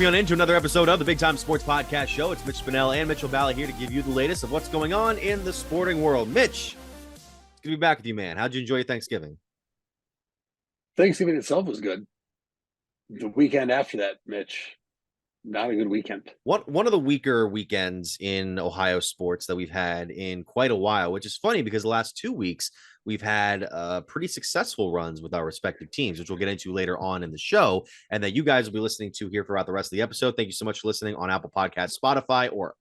Welcome on into another episode of the Big Time Sports Podcast Show. It's Mitch Spinell and Mitchell Balla here to give you the latest of what's going on in the sporting world. Mitch, it's good to be back with you, man. How'd you enjoy your Thanksgiving? Thanksgiving itself was good. The weekend after that, Mitch, not a good weekend. One of the weaker weekends in Ohio sports that we've had in quite a while, which is funny because the last 2 weeks we've had pretty successful runs with our respective teams, which we'll get into later on in the show, and that you guys will be listening to here throughout the rest of the episode. Thank you so much for listening on Apple Podcasts, Spotify, or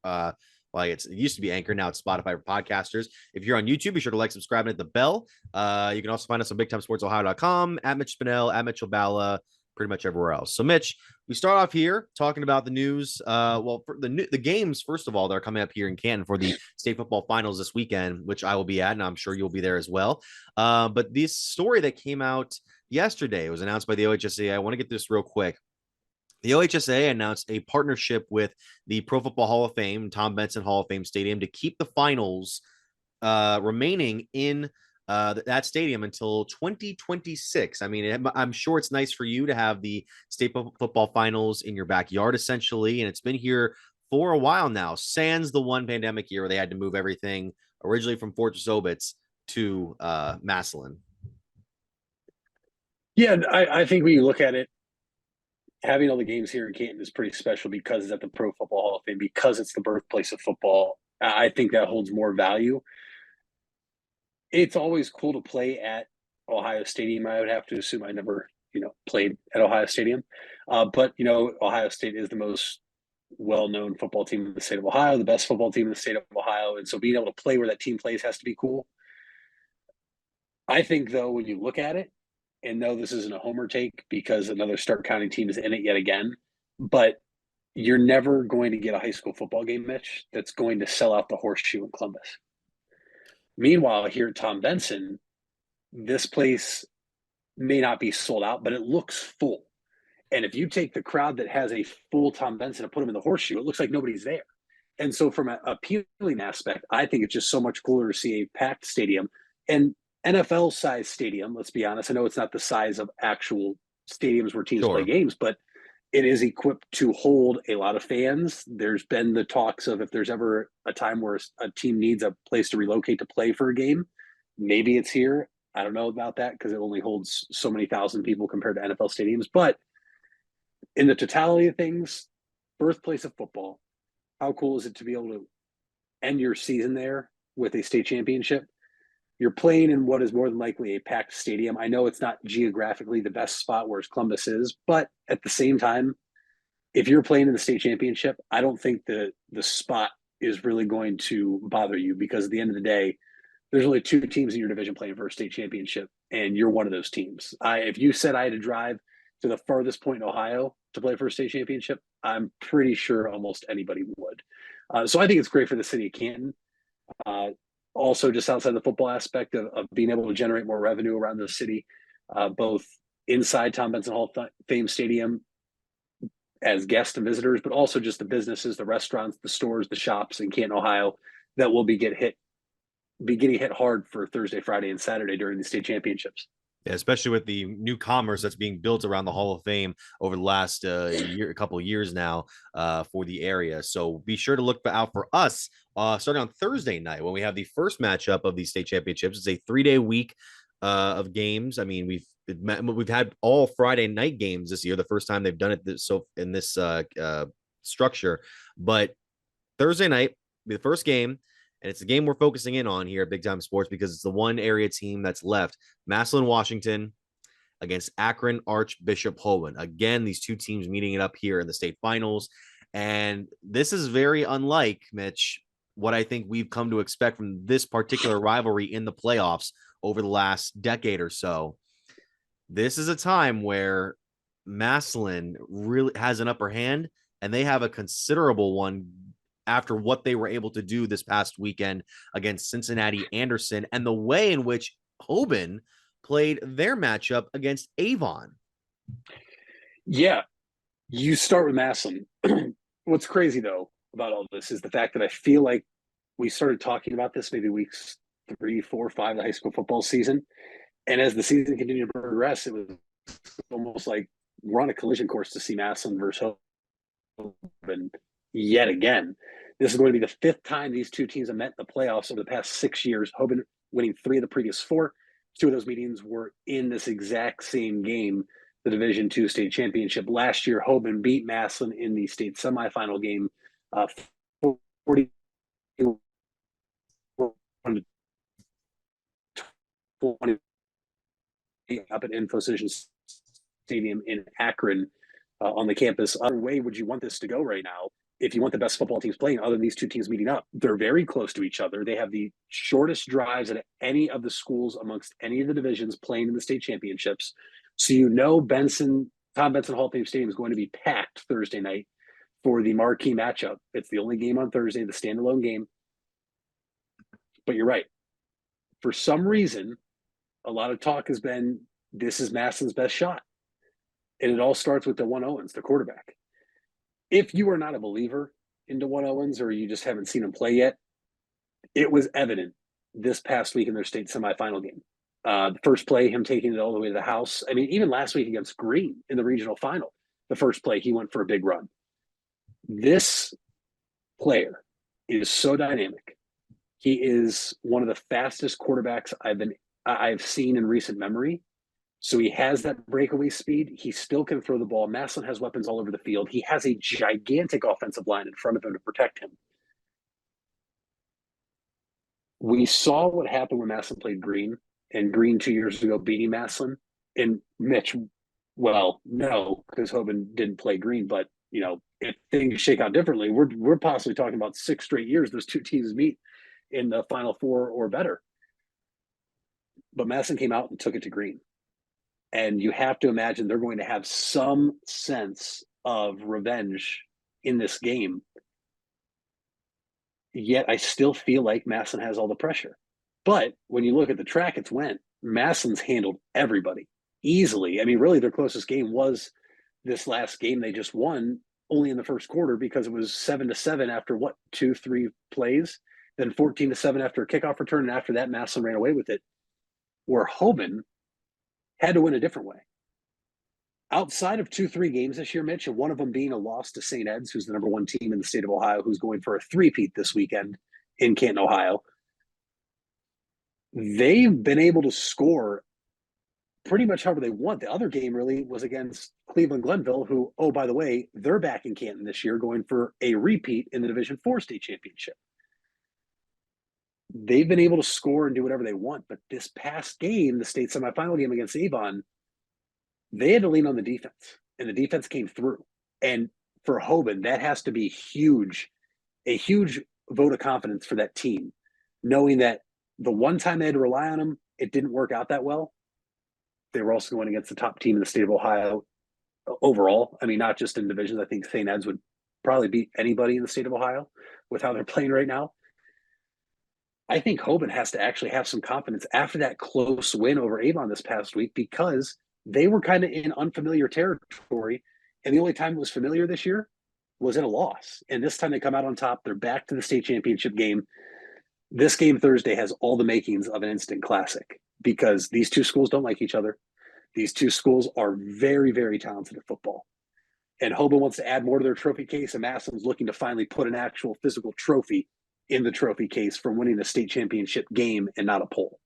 it used to be Anchor, now it's Spotify for podcasters. If you're on YouTube, be sure to like, subscribe, and hit the bell. You can also find us on BigTimeSportsOhio.com, at Mitch Spinell, at Mitchell Balla, pretty much everywhere else. So, Mitch, we start off here talking about the news. For the games, first of all, that are coming up here in Canton for the state football finals this weekend, which I will be at, and I'm sure you'll be there as well. But this story that came out yesterday was announced by the OHSA. I want to get this real quick. The OHSA announced a partnership with the Pro Football Hall of Fame, Tom Benson Hall of Fame Stadium, to keep the finals remaining in that stadium until 2026. I mean, I'm sure it's nice for you to have the state football finals in your backyard, essentially, and it's been here for a while now. Sans the one pandemic year where they had to move everything originally from Fortress Obitz to Massillon. Yeah, I think when you look at it, having all the games here in Canton is pretty special because it's at the Pro Football Hall of Fame, because it's the birthplace of football. I think that holds more value. It's always cool to play at Ohio Stadium. I would have to assume I never, played at Ohio Stadium. But Ohio State is the most well-known football team in the state of Ohio, the best football team in the state of Ohio. And so being able to play where that team plays has to be cool. I think, though, when you look at it, and no, this isn't a homer take because another Stark County team is in it yet again, but you're never going to get a high school football game, Mitch, that's going to sell out the Horseshoe in Columbus. Meanwhile, here at Tom Benson, this place may not be sold out, but it looks full. And if you take the crowd that has a full Tom Benson and put them in the Horseshoe, it looks like nobody's there. And so from an appealing aspect, I think it's just so much cooler to see a packed stadium and NFL size stadium. Let's be honest. I know it's not the size of actual stadiums where teams play games, but it is equipped to hold a lot of fans. There's been the talks of if there's ever a time where a team needs a place to relocate to play for a game, maybe it's here. I don't know about that because it only holds so many thousand people compared to NFL stadiums. But in the totality of things, birthplace of football, how cool is it to be able to end your season there with a state championship? You're playing in what is more than likely a packed stadium. I know it's not geographically the best spot where Columbus is, but at the same time, if you're playing in the state championship, I don't think the spot is really going to bother you because at the end of the day, there's only 2 teams in your division playing for a state championship, and you're one of those teams. If you said I had to drive to the farthest point in Ohio to play for a state championship, I'm pretty sure almost anybody would. So I think it's great for the city of Canton. Also, just outside the football aspect of being able to generate more revenue around the city, both inside Tom Benson Hall of Fame Stadium as guests and visitors, but also just the businesses, the restaurants, the stores, the shops in Canton, Ohio, that will be getting hit hard for Thursday, Friday, and Saturday during the state championships. Yeah, especially with the new commerce that's being built around the Hall of Fame over the last couple of years now for the area. So be sure to look out for us starting on Thursday night when we have the first matchup of these state championships. It's a 3-day week of games. I mean, we've had all Friday night games this year, the first time they've done it in this structure. But Thursday night will be the first game. And it's the game we're focusing in on here at Big Time Sports because it's the one area team that's left. Massillon, Washington against Akron Archbishop Holman. Again, these 2 teams meeting it up here in the state finals. And this is very unlike, Mitch, what I think we've come to expect from this particular rivalry in the playoffs over the last decade or so. This is a time where Massillon really has an upper hand, and they have a considerable one after what they were able to do this past weekend against Cincinnati Anderson and the way in which Hoban played their matchup against Avon. Yeah, you start with Massillon. What's crazy, though, about all this is the fact that I feel like we started talking about this maybe weeks 3, 4, 5 of the high school football season. And as the season continued to progress, it was almost like we're on a collision course to see Massillon versus Hoban yet again. This is going to be the fifth time these two teams have met in the playoffs over the past 6 years. Hoban winning 3 of the previous 4. 2 of those meetings were in this exact same game, the Division II state championship. Last year, Hoban beat Massillon in the state semifinal game, 40 20 up at InfoCision Stadium in Akron on the campus. Other way would you want this to go right now? If you want the best football teams playing, other than these two teams meeting up, they're very close to each other. They have the shortest drives at any of the schools amongst any of the divisions playing in the state championships. So Tom Benson Hall of Fame Stadium is going to be packed Thursday night for the marquee matchup. It's the only game on Thursday, the standalone game. But you're right. For some reason, a lot of talk has been this is Massillon's best shot. And it all starts with DeJuan Owens, the quarterback. If you are not a believer in DeJuan Owens or you just haven't seen him play yet, it was evident this past week in their state semifinal game. The first play, him taking it all the way to the house. I mean, even last week against Green in the regional final, the first play, he went for a big run. This player is so dynamic. He is one of the fastest quarterbacks I've seen in recent memory. So he has that breakaway speed. He still can throw the ball. Massillon has weapons all over the field. He has a gigantic offensive line in front of him to protect him. We saw what happened when Massillon played Green, and Green 2 years ago beating Massillon. And Mitch, well, no, because Hoban didn't play Green, but if things shake out differently, we're possibly talking about 6 straight years those two teams meet in the Final Four or better. But Massillon came out and took it to Green. And you have to imagine they're going to have some sense of revenge in this game. Yet I still feel like Massillon has all the pressure. But when you look at the track it's went, Massillon's handled everybody easily. I mean, really their closest game was this last game they just won, only in the first quarter, because it was 7-7 after 2-3 plays, then 14-7 after a kickoff return, and after that Massillon ran away with it. Where Hoban had to win a different way. Outside of 2-3 games this year, Mitch, and one of them being a loss to St. Ed's, who's the number 1 team in the state of Ohio, who's going for a three-peat this weekend in Canton, Ohio, they've been able to score pretty much however they want. The other game really was against Cleveland Glenville, who, oh, by the way, they're back in Canton this year going for a repeat in the Division IV state championship. They've been able to score and do whatever they want. But this past game, the state semifinal game against Avon, they had to lean on the defense, and the defense came through. And for Hoban, that has to be a huge vote of confidence for that team, knowing that the one time they had to rely on them, it didn't work out that well. They were also going against the top team in the state of Ohio overall. I mean, not just in divisions. I think St. Ed's would probably beat anybody in the state of Ohio with how they're playing right now. I think Hoban has to actually have some confidence after that close win over Avon this past week, because they were kind of in unfamiliar territory. And the only time it was familiar this year was in a loss. And this time they come out on top. They're back to the state championship game. This game Thursday has all the makings of an instant classic, because these two schools don't like each other. These two schools are very, very talented at football. And Hoban wants to add more to their trophy case, and Massillon's looking to finally put an actual physical trophy in the trophy case from winning the state championship game and not a poll.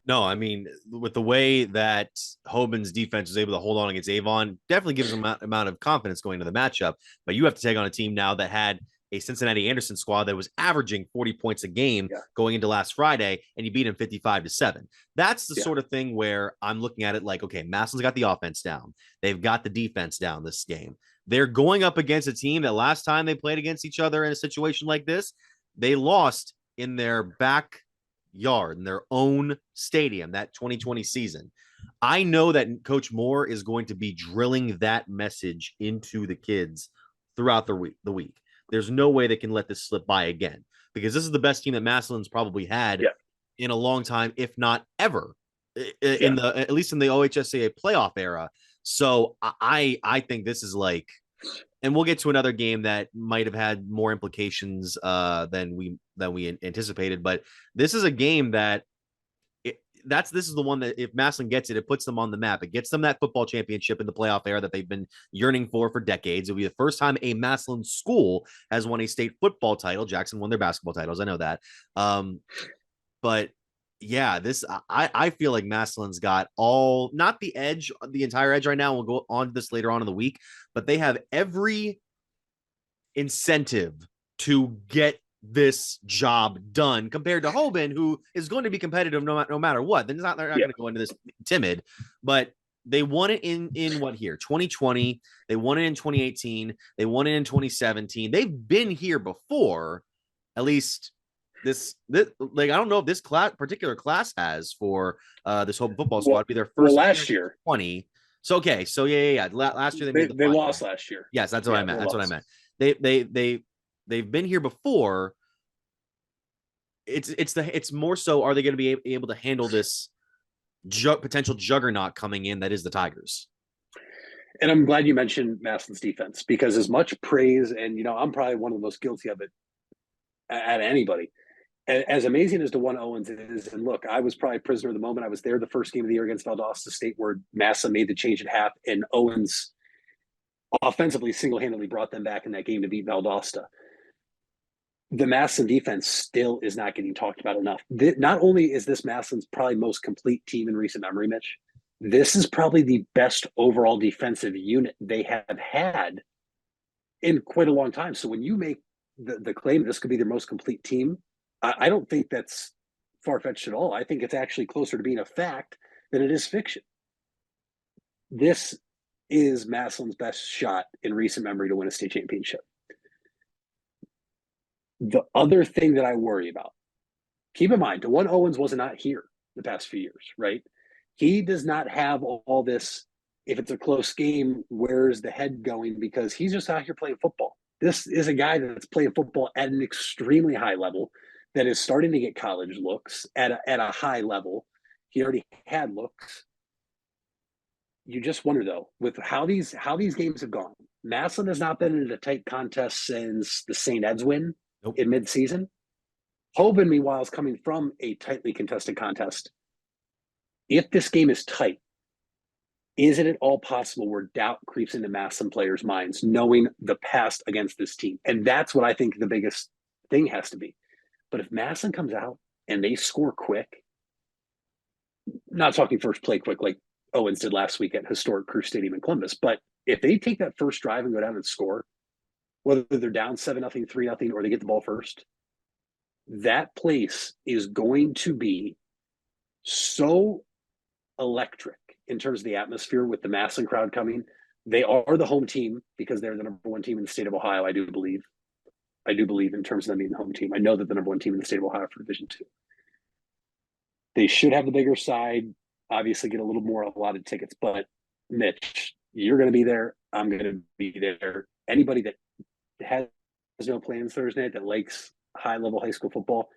No, I mean, with the way that Hoban's defense was able to hold on against Avon, definitely gives them an amount of confidence going into the matchup. But you have to take on a team now that had a Cincinnati Anderson squad that was averaging 40 points a game going into last Friday, and you beat him 55-7. That's the sort of thing where I'm looking at it like, okay, Massillon's got the offense down. They've got the defense down this game. They're going up against a team that last time they played against each other in a situation like this, they lost in their backyard, in their own stadium, that 2020 season. I know that Coach Moore is going to be drilling that message into the kids throughout the week. There's no way they can let this slip by again, because this is the best team that Massillon's probably had in a long time, if not ever, in the at least in the OHSAA playoff era. So I think this is like, and we'll get to another game that might have had more implications than we anticipated, but this is a game that this is the one that if Massillon gets it, it puts them on the map. It gets them that football championship in the playoff era that they've been yearning for decades. It'll be the first time a Massillon school has won a state football title. Jackson won their basketball titles. I know that. But yeah, I feel like Massillon's got all, not the edge, the entire edge right now. We'll go on to this later on in the week, but they have every incentive to get this job done compared to Hoban, who is going to be competitive no matter what. They're not going to go into this timid, but they won it in what here? 2020. They won it in 2018. They won it in 2017. They've been here before, at least this like, I don't know if this particular class has for this whole football squad be their first last year 20. So okay, so yeah. Last year they lost last year. Yes, that's what I meant. That's what I meant. They've been here before. It's more so, are they going to be able to handle this potential juggernaut coming in that is the Tigers? And I'm glad you mentioned Massillon's defense, because as much praise, and I'm probably one of the most guilty of it at anybody, as amazing as DeJuan Owens is, and look, I was probably prisoner of the moment. I was there the first game of the year against Valdosta State where Massa made the change at half, and Owens offensively single-handedly brought them back in that game to beat Valdosta. The Massillon defense still is not getting talked about enough. Not only is this Massillon's probably most complete team in recent memory, Mitch, this is probably the best overall defensive unit they have had in quite a long time. So when you make the claim this could be their most complete team, I don't think that's far-fetched at all. I think it's actually closer to being a fact than it is fiction. This is Massillon's best shot in recent memory to win a state championship. The other thing that I worry about, keep in mind, DeJuan Owens was not here the past few years, right? He does not have all this, if it's a close game, where's the head going? Because he's just out here playing football. This is a guy that's playing football at an extremely high level, that is starting to get college looks at a high level. He already had looks. You just wonder, though, with how these games have gone. Massillon has not been in a tight contest since the St. Ed's win in midseason. Hoban, meanwhile, is coming from a tightly contested contest. If this game is tight, is it at all possible where doubt creeps into Massillon players' minds, knowing the past against this team? And that's what I think the biggest thing has to be. But if Massillon comes out and they score quick, not talking first play quick like Owens did last week at historic Crew Stadium in Columbus, but if they take that first drive and go down and score, whether they're down 7-0, 3-0, or they get the ball first, that place is going to be so electric in terms of the atmosphere with the Massillon crowd coming. They are the home team because they're the number one team in the state of Ohio, I do believe in terms of them being the home team. I know that the number one team in the state of Ohio for Division II. They should have the bigger side, obviously get a little more allotted tickets, but Mitch, you're going to be there. I'm going to be there. Anybody that has no plans Thursday night that likes high-level high school football,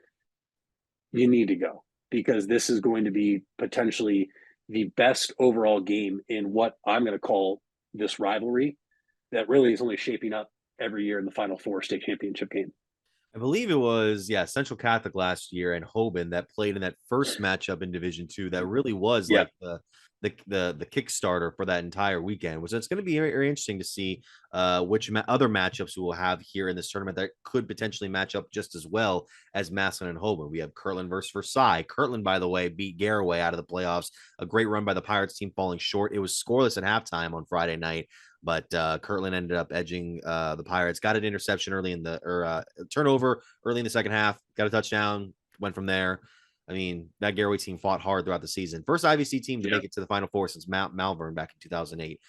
you need to go, because this is going to be potentially the best overall game in what I'm going to call this rivalry that really is only shaping up every year in the Final Four state championship game. I believe it was, Central Catholic last year and Hoban that played in that first matchup in Division II. That really was like the Kickstarter for that entire weekend, which it's going to be very, very interesting to see which other matchups we will have here in this tournament that could potentially match up just as well as Massillon and Hoban. We have Kirtland versus Versailles. Kirtland, by the way, beat Garaway out of the playoffs. A great run by the Pirates team, falling short. It was scoreless at halftime on Friday night, but Kirtland ended up edging the Pirates. Got an interception early in the turnover early in the second half. Got a touchdown. Went from there. I mean, that Garaway team fought hard throughout the season. First IVC team to make it to the Final Four since Malvern back in 2008.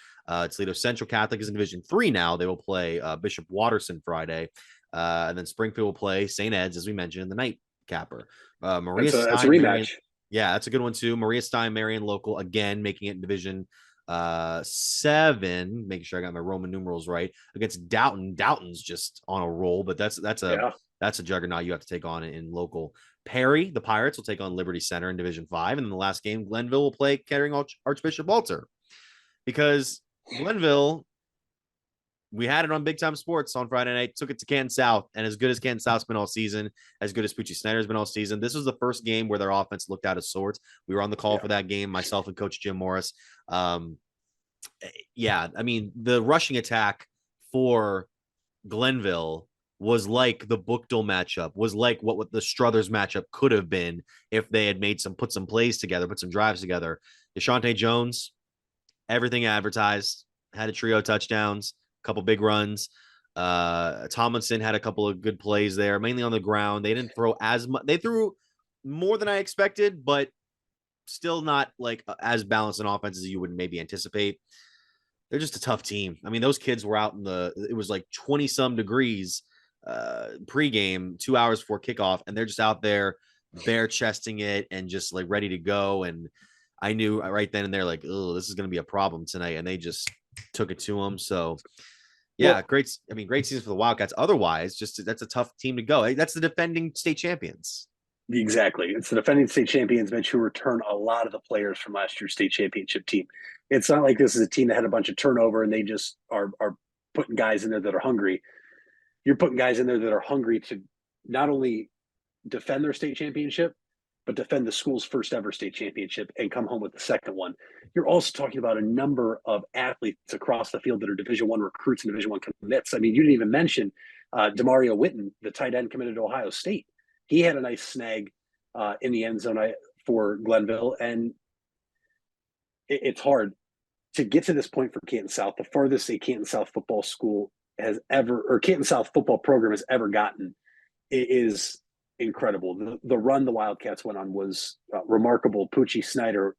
Toledo Central Catholic is in Division III now. They will play Bishop Watterson Friday. And then Springfield will play St. Ed's, as we mentioned, in the night capper. Maria Stein, that's a rematch. Marion, that's a good one, too. Maria Stein, Marion Local, again, making it in Division 7, making sure I got my Roman numerals right, against Downton. Downton's just on a roll, but that's a juggernaut you have to take on in local. Perry, the Pirates, will take on Liberty Center in Division 5. And in the last game, Glenville will play Kettering Archbishop Walter. Because Glenville, we had it on Big Time Sports on Friday night, took it to Canton South, and as good as Canton South's been all season, as good as Pucci Snyder's been all season, this was the first game where their offense looked out of sorts. We were on the call for that game, myself and Coach Jim Morris. Yeah, I mean, the rushing attack for Glenville was like the Bookdale matchup, was like what the Struthers matchup could have been if they had put some plays together, put some drives together. Deshaunte Jones, everything advertised, had a trio of touchdowns, a couple big runs. Tomlinson had a couple of good plays there, mainly on the ground. They didn't throw as much. They threw more than I expected, but still not like as balanced an offense as you would maybe anticipate. They're just a tough team. I mean, those kids were out it was like 20 some degrees pregame, 2 hours before kickoff, and they're just out there bare chesting it and just like ready to go. And I knew right then and there, like, oh, this is going to be a problem tonight. And they just took it to them. So yeah, well, great season for the Wildcats. Otherwise, that's a tough team to go. That's the defending state champions. Exactly. It's the defending state champions, but who return a lot of the players from last year's state championship team. It's not like this is a team that had a bunch of turnover and they just are putting guys in there that are hungry. You're putting guys in there that are hungry to not only defend their state championship, but defend the school's first ever state championship and come home with the second one. You're also talking about a number of athletes across the field that are Division I recruits and Division I commits. I mean, you didn't even mention Demario Witten, the tight end committed to Ohio State. He had a nice snag in the end zone for Glenville, and it's hard to get to this point for Canton South. The farthest a Canton South football school has ever, or Canton South football program has ever gotten, is incredible. The run the Wildcats went on was remarkable. Pucci Snyder,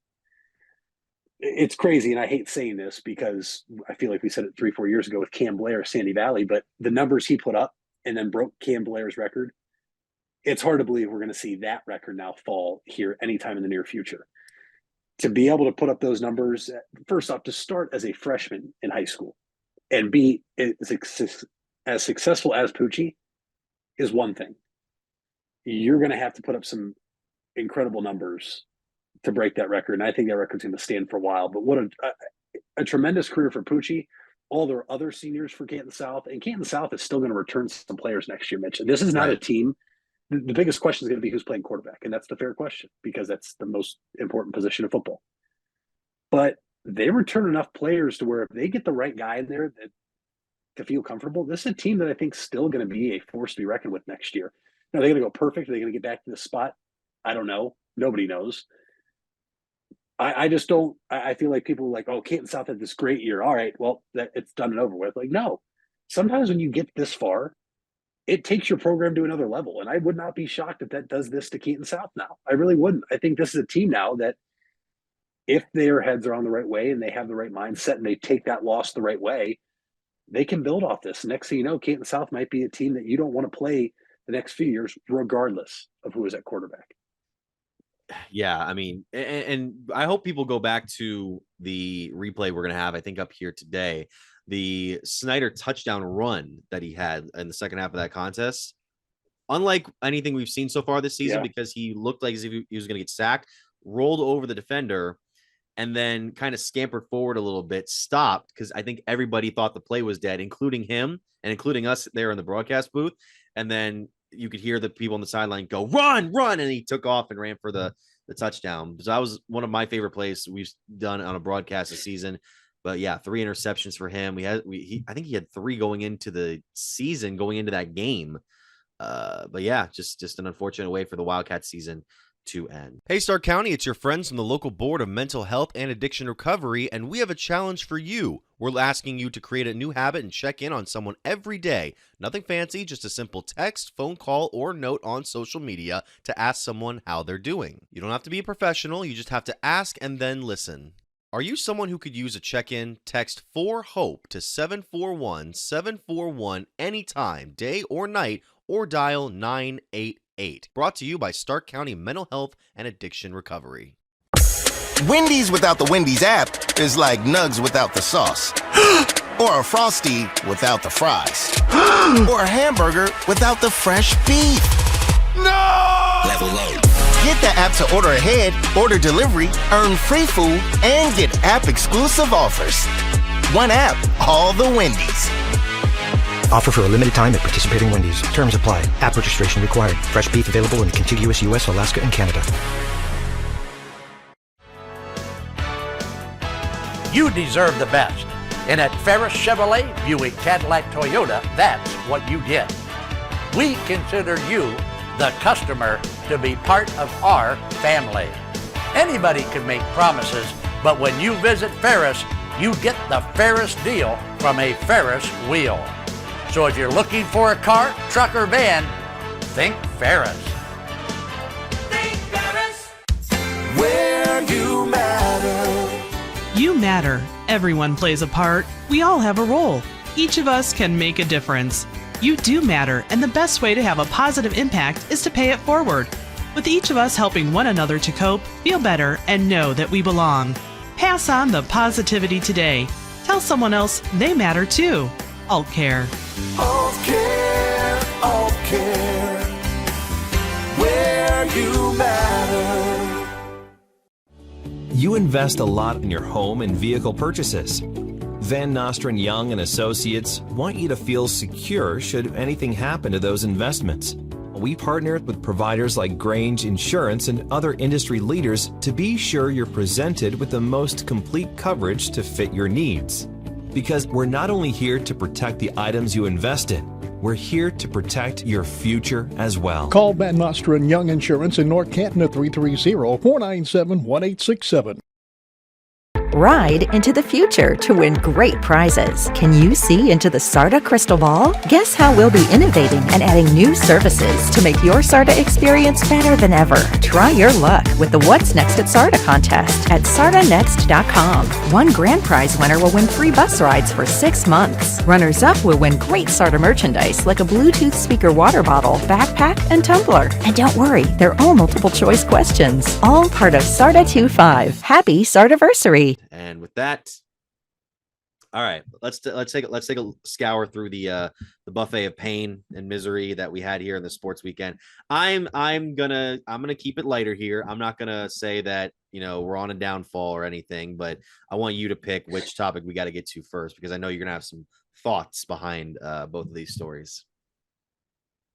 it's crazy, and I hate saying this because I feel like we said it 3-4 years ago with Cam Blair, Sandy Valley, but the numbers he put up and then broke Cam Blair's record, it's hard to believe we're going to see that record now fall here anytime in the near future. To be able to put up those numbers, first off, to start as a freshman in high school and be as successful as Pucci is one thing. You're going to have to put up some incredible numbers to break that record. And I think that record's going to stand for a while. But what a tremendous career for Pucci. All their other seniors for Canton South. And Canton South is still going to return some players next year, Mitch. This is not a team. The biggest question is going to be who's playing quarterback. And that's the fair question because that's the most important position in football. But they return enough players to where if they get the right guy in there to feel comfortable, this is a team that I think is still going to be a force to be reckoned with next year. Now, they're going to go perfect. Are they going to get back to the spot? I don't know. Nobody knows. I just don't. I feel like people are like, oh, Canton South had this great year. All right, well, it's done and over with. Like, no. Sometimes when you get this far, it takes your program to another level. And I would not be shocked if that does this to Canton South now. I really wouldn't. I think this is a team now that if their heads are on the right way and they have the right mindset and they take that loss the right way, they can build off this. Next thing you know, Canton South might be a team that you don't want to play the next few years, regardless of who is at quarterback. Yeah, I mean, and I hope people go back to the replay we're going to have, I think, up here today. The Snyder touchdown run that he had in the second half of that contest, unlike anything we've seen so far this season, because he looked like as if he was going to get sacked, rolled over the defender, and then kind of scampered forward a little bit, stopped, because I think everybody thought the play was dead, including him and including us there in the broadcast booth. And then you could hear the people on the sideline go, run, run, and he took off and ran for the touchdown. So that was one of my favorite plays we've done on a broadcast this season. But yeah, 3 interceptions for him. I think he had 3 going into the season, going into that game. But yeah, just an unfortunate way for the Wildcats season to end. Hey, Stark County, it's your friends from the local Board of Mental Health and Addiction Recovery, and we have a challenge for you. We're asking you to create a new habit and check in on someone every day. Nothing fancy, just a simple text, phone call, or note on social media to ask someone how they're doing. You don't have to be a professional, you just have to ask and then listen. Are you someone who could use a check-in? Text 4HOPE to 741-741 anytime, day or night, or dial 988. Brought to you by Stark County Mental Health and Addiction Recovery. Wendy's without the Wendy's app is like Nugs without the sauce. Or a Frosty without the fries. Or a hamburger without the fresh beef. No! Level up. Get the app to order ahead, order delivery, earn free food, and get app-exclusive offers. One app, all the Wendy's. Offer for a limited time at participating Wendy's. Terms apply. App registration required. Fresh beef available in contiguous U.S., Alaska, and Canada. You deserve the best. And at Ferris Chevrolet, Buick, Cadillac, Toyota, that's what you get. We consider you, the customer, to be part of our family. Anybody can make promises, but when you visit Ferris, you get the Ferris deal from a Ferris wheel. So if you're looking for a car, truck, or van, think Ferris. Think Ferris. Where you matter. You matter. Everyone plays a part. We all have a role. Each of us can make a difference. You do matter, and the best way to have a positive impact is to pay it forward. With each of us helping one another to cope, feel better, and know that we belong. Pass on the positivity today. Tell someone else they matter too. Alt Care. Alt Care, Alt Care. Where you matter. You invest a lot in your home and vehicle purchases. Van Nostrand Young and Associates want you to feel secure should anything happen to those investments. We partnered with providers like Grange Insurance and other industry leaders to be sure you're presented with the most complete coverage to fit your needs. Because we're not only here to protect the items you invest in, we're here to protect your future as well. Call Van Nostrand Young Insurance in North Canton at 330-497-1867. Ride into the future to win great prizes. Can you see into the SARTA crystal ball? Guess how we'll be innovating and adding new services to make your SARTA experience better than ever. Try your luck with the What's Next at SARTA contest at sartanext.com. One grand prize winner will win free bus rides for 6 months. Runners-up will win great SARTA merchandise like a Bluetooth speaker water bottle, backpack, and tumbler. And don't worry, they're all multiple choice questions. All part of SARTA 2.5. Happy SARTAversary. And with that, all right, let's take a scour through the buffet of pain and misery that we had here in the sports weekend. I'm gonna keep it lighter here. I'm not gonna say that we're on a downfall or anything, but I want you to pick which topic we got to get to first, because I know you're gonna have some thoughts behind both of these stories.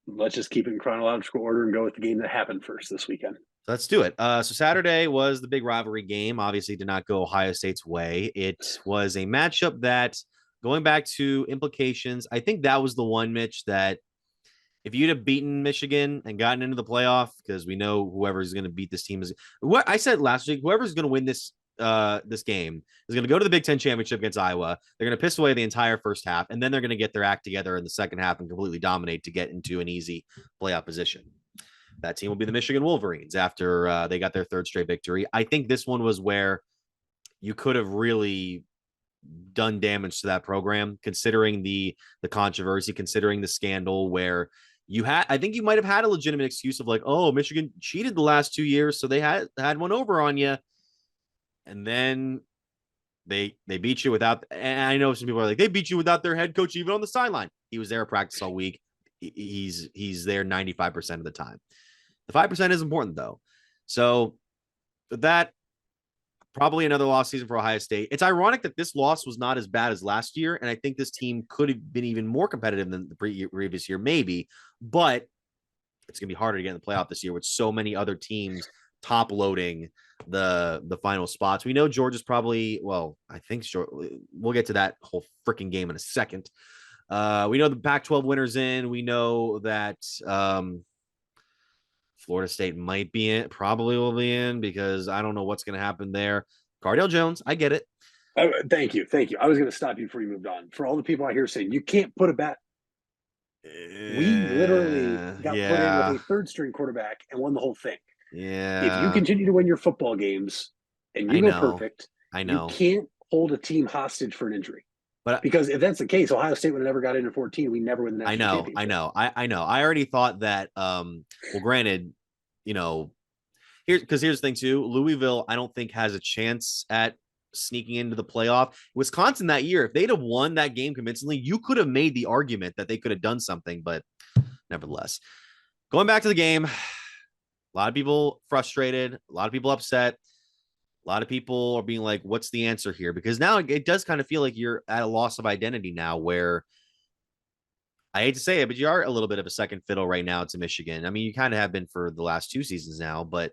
Let's just keep it in chronological order and go with the game that happened first this weekend. Let's do it. So Saturday was the big rivalry game. Obviously did not go Ohio State's way. It was a matchup that, going back to implications, I think that was the one, Mitch, that if you'd have beaten Michigan and gotten into the playoff, because we know whoever's going to beat this team is what I said last week, whoever's going to win this game is going to go to the Big Ten championship against Iowa. They're going to piss away the entire first half, and then they're going to get their act together in the second half and completely dominate to get into an easy playoff position. That team will be the Michigan Wolverines after they got their third straight victory. I think this one was where you could have really done damage to that program, considering the controversy, considering the scandal, where I think you might have had a legitimate excuse of like, oh, Michigan cheated the last 2 years, so they had one over on you. And then they beat you without, and I know some people are like, they beat you without their head coach even on the sideline. He was there at practice all week. He's there 95% of the time. The 5% is important, though. So that probably another lost season for Ohio State. It's ironic that this loss was not as bad as last year, and I think this team could have been even more competitive than the previous year, maybe. But it's going to be harder to get in the playoff this year with so many other teams top loading the final spots. We know Georgia's probably, well, I think we'll get to that whole freaking game in a second. We know the Pac-12 winners in. We know that Florida State might be in, probably will be in, because I don't know what's going to happen there. Cardale Jones, I get it. Thank you. I was going to stop you before you moved on. For all the people out here saying you can't put a bet, we literally got put in with a third string quarterback and won the whole thing. Yeah. If you continue to win your football games and you go perfect, I know you can't hold a team hostage for an injury. But because if that's the case, Ohio State would have never got into 14. We never win the national championship. I know. I already thought that. Well, granted, here's the thing too. Louisville, I don't think has a chance at sneaking into the playoff. Wisconsin that year, if they'd have won that game convincingly, you could have made the argument that they could have done something. But nevertheless, going back to the game, a lot of people frustrated, a lot of people upset. A lot of people are being like, what's the answer here? Because now it does kind of feel like you're at a loss of identity now, where I hate to say it, but you are a little bit of a second fiddle right now to Michigan. I mean, you kind of have been for the last 2 seasons now, but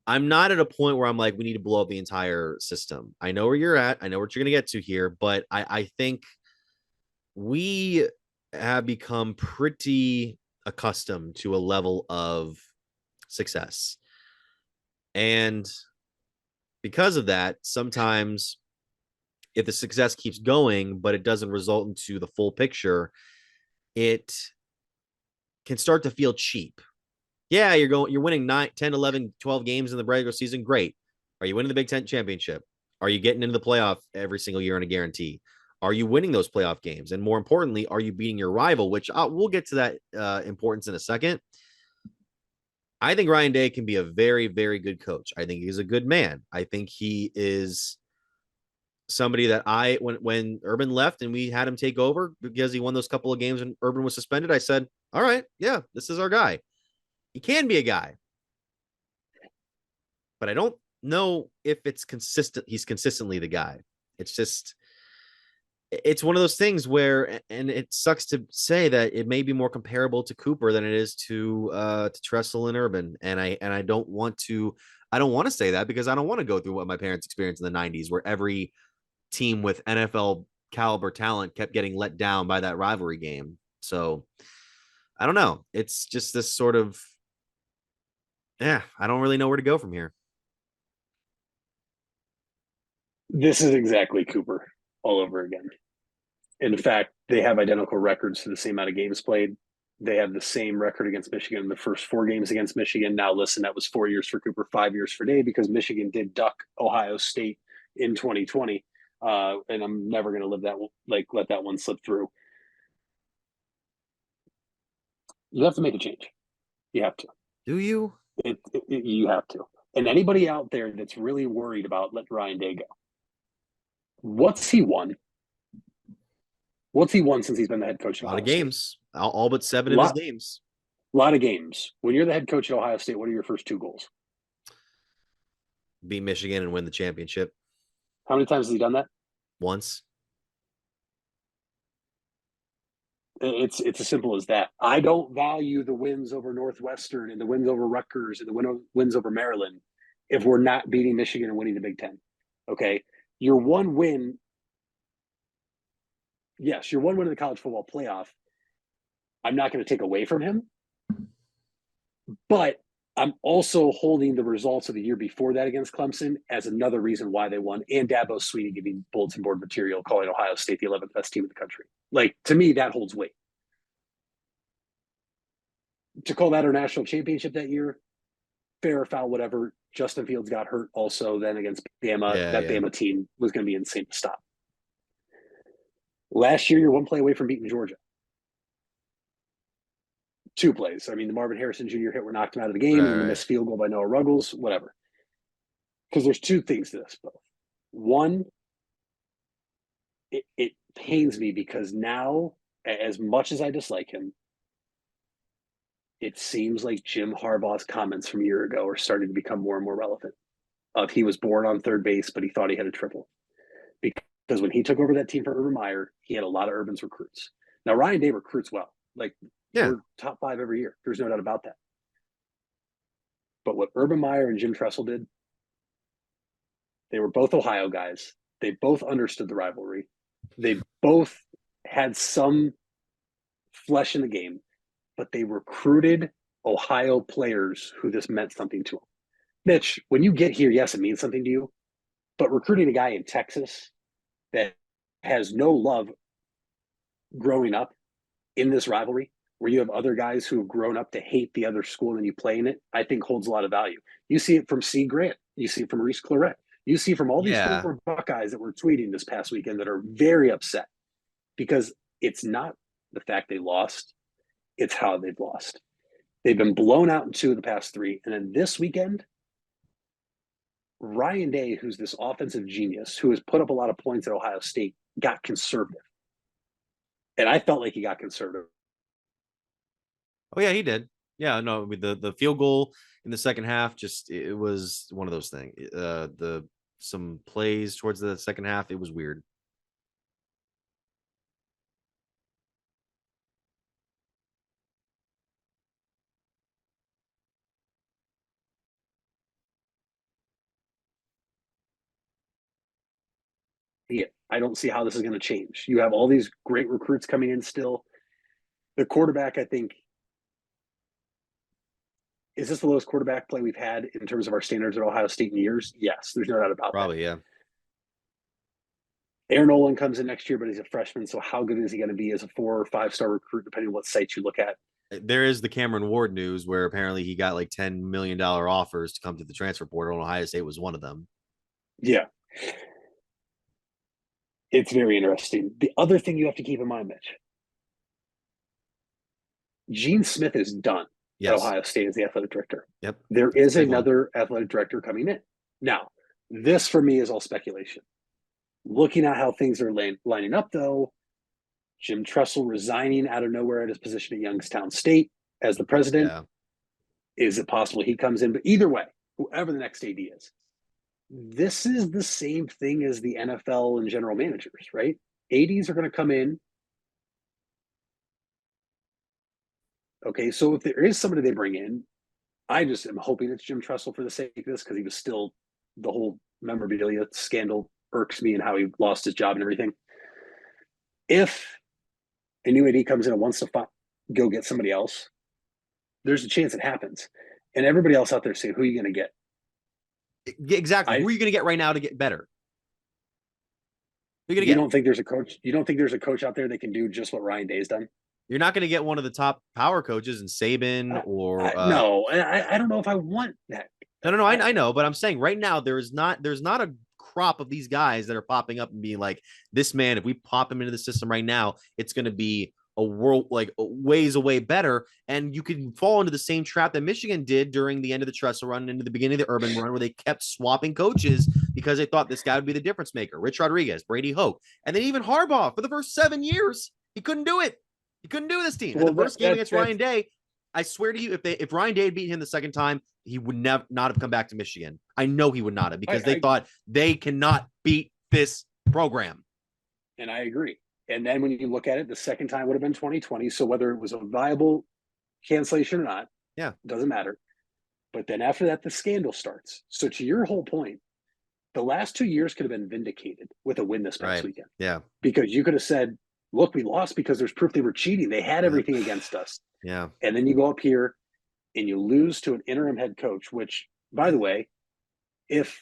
I'm not at a point where I'm like, we need to blow up the entire system. I know where you're at. I know what you're going to get to here, but I think we have become pretty accustomed to a level of success. And because of that, sometimes if the success keeps going, but it doesn't result into the full picture, it can start to feel cheap. Yeah, you're winning 9, 10, 11, 12 games in the regular season. Great. Are you winning the Big Ten championship? Are you getting into the playoff every single year on a guarantee? Are you winning those playoff games? And more importantly, are you beating your rival, which we'll get to that importance in a second. I think Ryan Day can be a very, very good coach. I think he's a good man. I think he is somebody that when Urban left and we had him take over because he won those couple of games and Urban was suspended, I said, all right, yeah, this is our guy. He can be a guy, but I don't know if it's consistent. He's consistently the guy. It's one of those things where, and it sucks to say that it may be more comparable to Cooper than it is to Tressel and Urban. And I don't want to say that because I don't want to go through what my parents experienced in the 90s, where every team with NFL caliber talent kept getting let down by that rivalry game. So I don't know. It's just this sort of, I don't really know where to go from here. This is exactly Cooper all over again. In fact, they have identical records for the same amount of games played. They have the same record against Michigan in the first 4 games against Michigan. Now, listen, that was 4 years for Cooper, 5 years for Day, because Michigan did duck Ohio State in 2020. And I'm never going to let that one slip through. You have to make a change. You have to. Do you? You have to. And anybody out there that's really worried about let Ryan Day go, what's he won? What's he won since he's been the head coach? A lot of games, all but 7 of his games. A lot of games. When you're the head coach at Ohio State, what are your first 2 goals? Beat Michigan and win the championship. How many times has he done that? Once. It's as simple as that. I don't value the wins over Northwestern and the wins over Rutgers and the wins over Maryland if we're not beating Michigan and winning the Big Ten. Okay? Your one win, yes, your one win in the college football playoff, I'm not going to take away from him. But I'm also holding the results of the year before that against Clemson as another reason why they won, and Dabo Swinney giving bulletin board material calling Ohio State the 11th best team in the country. Like, to me, that holds weight. To call that our national championship that year, fair or foul, whatever. Justin Fields got hurt also then against Bama. Bama team was going to be insane to stop. Last year, you're one play away from beating Georgia. 2 plays. I mean, the Marvin Harrison Jr. hit where knocked him out of the game, and the missed field goal by Noah Ruggles, whatever. Because there's 2 things to this, both. One, it pains me because now, as much as I dislike him, it seems like Jim Harbaugh's comments from a year ago are starting to become more and more relevant. He was born on third base, but he thought he had a triple. Because when he took over that team for Urban Meyer, he had a lot of Urban's recruits. Now, Ryan Day recruits well. Like, we're top 5 every year. There's no doubt about that. But what Urban Meyer and Jim Tressel did, they were both Ohio guys. They both understood the rivalry. They both had some flesh in the game, but they recruited Ohio players who this meant something to them. Mitch, when you get here, yes, it means something to you, but recruiting a guy in Texas that has no love growing up in this rivalry, where you have other guys who have grown up to hate the other school and you play in it, I think holds a lot of value. You see it from C. Grant. You see it from Reese Claret. You see from all these former Buckeyes that were tweeting this past weekend that are very upset because it's not the fact they lost, it's how they've lost. They've been blown out in 2 of the past 3. And then this weekend, Ryan Day, who's this offensive genius, who has put up a lot of points at Ohio State, got conservative. And I felt like he got conservative. Oh, yeah, he did. Yeah, no, with the field goal in the second half, it was one of those things. Some plays towards the second half, it was weird. it. I don't see how this is going to change. You have all these great recruits coming in still. The quarterback, I think, is this the lowest quarterback play we've had in terms of our standards at Ohio State in years? Yes, there's no doubt about Probably, yeah. Aaron Nolan comes in next year, but he's a freshman. So how good is he going to be as a 4 or 5 star recruit, depending on what sites you look at? There is the Cameron Ward news where apparently he got like $10 million offers to come to the transfer portal, and Ohio State was one of them. Yeah. It's very interesting. The other thing you have to keep in mind, Mitch, Gene Smith is done at Ohio State as the athletic director. Yep. There is another athletic director coming in. Now, this for me is all speculation. Looking at how things are lining up, though, Jim Tressel resigning out of nowhere at his position at Youngstown State as the president. Yeah. Is it possible he comes in? But either way, whoever the next AD is, this is the same thing as the NFL and general managers, right? ADs are going to come in. Okay, so if there is somebody they bring in, I just am hoping it's Jim Tressel for the sake of this, because he was still, the whole memorabilia scandal irks me and how he lost his job and everything. If a new AD comes in and wants to go get somebody else, there's a chance it happens. And everybody else out there saying, who are you going to get? Exactly. Who are you going to get right now to get better? Who are you going to You get? don't think there's a coach? You don't think there's a coach out there that can do just what Ryan Day's done? You're not going to get one of the top power coaches in Saban or no. I don't know if I want that. No. I know, but I'm saying right now there's not a crop of these guys that are popping up and being like, this man, if we pop him into the system right now, it's going to be a world, like ways away better. And you can fall into the same trap that Michigan did during the end of the Tressel run and into the beginning of the Urban run, where they kept swapping coaches because they thought this guy would be the difference maker. Rich Rodriguez, Brady Hoke, and then even Harbaugh for the first 7 years, he couldn't do it. He couldn't do this team. Well, And the first game against Ryan Day, I swear to you, if Ryan Day had beaten him the second time, he would not have come back to Michigan. I know he would not have, because they thought they cannot beat this program. And I agree. And then when you look at it, the second time would have been 2020. So whether it was a viable cancellation or not, yeah, doesn't matter. But then after that, the scandal starts. So to your whole point, the last 2 years could have been vindicated with a win this past weekend. Yeah. Because you could have said, look, we lost because there's proof they were cheating. They had everything against us. Yeah. And then you go up here and you lose to an interim head coach, which, by the way, if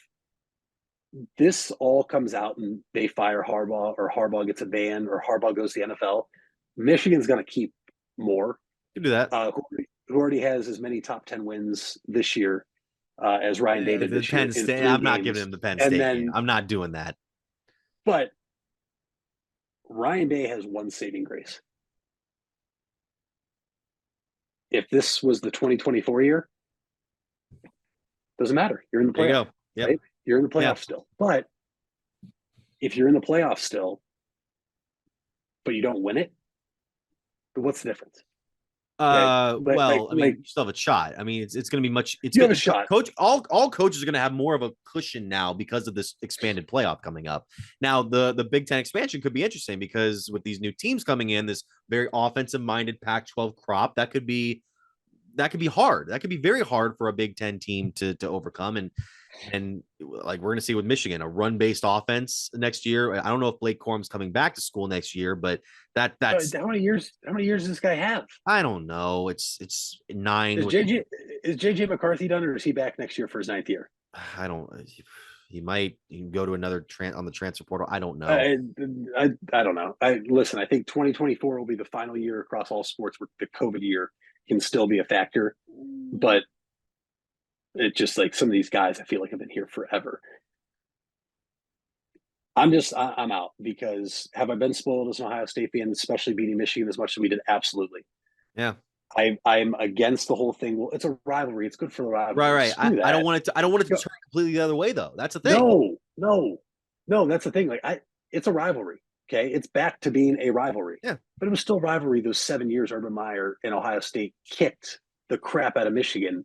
this all comes out and they fire Harbaugh, or Harbaugh gets a ban, or Harbaugh goes to the NFL, Michigan's going to keep Moore. You do that. Who already has as many top 10 wins this year as Ryan Day did this year. State, I'm not giving him the Penn State game. I'm not doing that. But Ryan Day has one saving grace. If this was the 2024 year, doesn't matter. You're in the playoff. There you go. Yep. Right? You're in the playoff still. But if you're in the playoff still, but you don't win it, what's the difference? I mean, you still have a shot. I mean, it's going to be much. You have a shot. Coach, all coaches are going to have more of a cushion now because of this expanded playoff coming up. Now, the Big Ten expansion could be interesting, because with these new teams coming in, this very offensive-minded Pac-12 crop, that could be hard. That could be very hard for a Big Ten team to overcome. And like we're going to see with Michigan, a run-based offense next year. I don't know if Blake Corum's coming back to school next year, but that's how many years does this guy have? I don't know. It's 9. Is JJ McCarthy done, or is he back next year for his 9th year? I don't. He can go to another on the transfer portal. I don't know. I don't know. Listen. I think 2024 will be the final year across all sports where the COVID year can still be a factor, but it's just like some of these guys I feel like have been here forever. I'm out, because have I been spoiled as an Ohio State fan, especially beating Michigan as much as we did? Absolutely. Yeah. I'm against the whole thing. Well, it's a rivalry. It's good for the rivalry. Right. I don't want it to turn completely the other way, though. That's the thing. No, that's the thing. Like it's a rivalry. Okay. It's back to being a rivalry. Yeah. But it was still rivalry those 7 years Urban Meyer and Ohio State kicked the crap out of Michigan.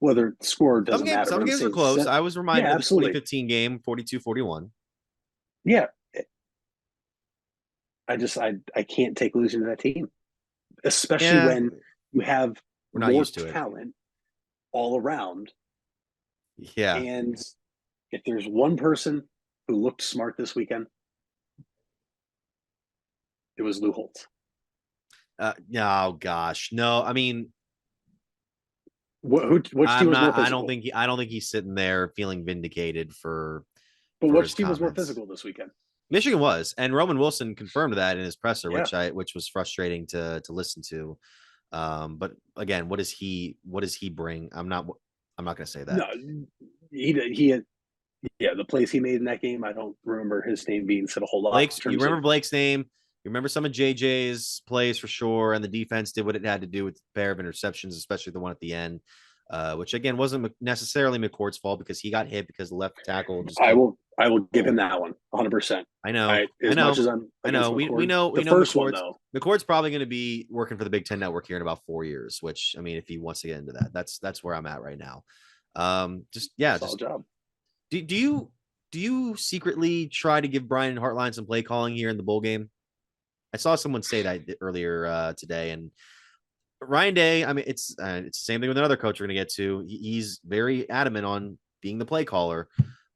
Whether score doesn't matter. Some games were close. I was reminded of the 2015 game, 42-41. Yeah. I can't take losing to that team, especially when you have more talent all around. Yeah. And if there's one person who looked smart this weekend, It was Lou Holtz. Oh gosh, no. I mean, Which team was more physical? I don't think he's sitting there feeling vindicated for. But for which his team was more comments. physical this weekend? Michigan was, and Roman Wilson confirmed that in his presser, Yeah. which was frustrating to listen to. But again, what does he bring? I'm not going to say that. No, he had, yeah, the plays he made in that game. I don't remember his name being said a whole lot. You remember Blake's name? You remember some of JJ's plays for sure, and the defense did what it had to do with a pair of interceptions, especially the one at the end, which again wasn't necessarily McCourt's fault because he got hit because the left tackle. I will give him that one 100%. I know. I know. We know. The first one though. McCourt's probably going to be working for the Big Ten Network here in about 4 years. Which I mean, if he wants to get into that, that's where I'm at right now. Solid job. Do you secretly try to give Brian Hartline some play calling here in the bowl game? I saw someone say that earlier today, and Ryan Day. I mean, it's the same thing with another coach we're going to get to. He's very adamant on being the play caller,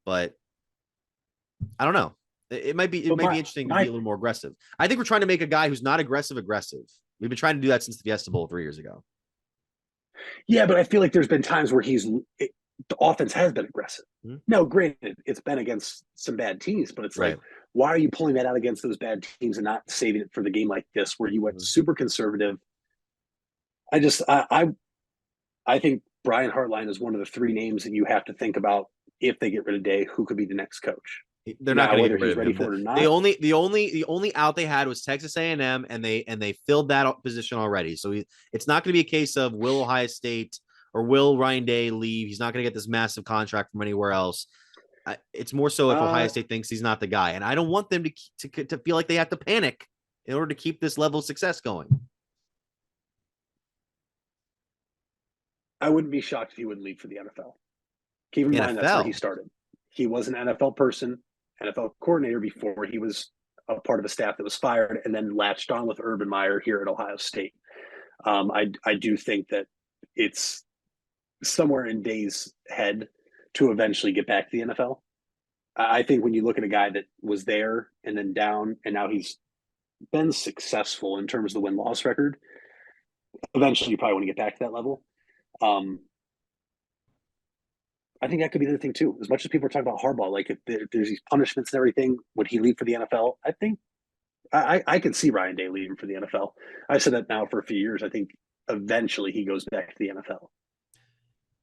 but I don't know. It might be interesting to be a little more aggressive. I think we're trying to make a guy who's not aggressive. We've been trying to do that since the Fiesta Bowl 3 years ago. Yeah, but I feel like there's been times where the offense has been aggressive. Mm-hmm. Now, granted, it's been against some bad teams, but it's like, why are you pulling that out against those bad teams and not saving it for the game like this, where you went super conservative? I think Brian Hartline is one of the three names that you have to think about if they get rid of Day, who could be the next coach. They're not going to get rid of ready him. For it or not. The only out they had was Texas A&M, and they filled that position already. So it's not going to be a case of will Ohio State or will Ryan Day leave. He's not going to get this massive contract from anywhere else. It's more so if Ohio State thinks he's not the guy, and I don't want them to feel like they have to panic in order to keep this level of success going. I wouldn't be shocked if he wouldn't leave for the NFL. Keep in mind that's where he started. He was an NFL person, NFL coordinator before he was a part of a staff that was fired and then latched on with Urban Meyer here at Ohio State. I do think that it's somewhere in Day's head to eventually get back to the NFL. I think when you look at a guy that was there and then down, and now he's been successful in terms of the win-loss record, eventually you probably want to get back to that level. I think that could be the other thing too. As much as people are talking about Harbaugh, like if there's these punishments and everything, would he leave for the NFL? I think I can see Ryan Day leaving for the NFL. I've said that now for a few years. I think eventually he goes back to the NFL.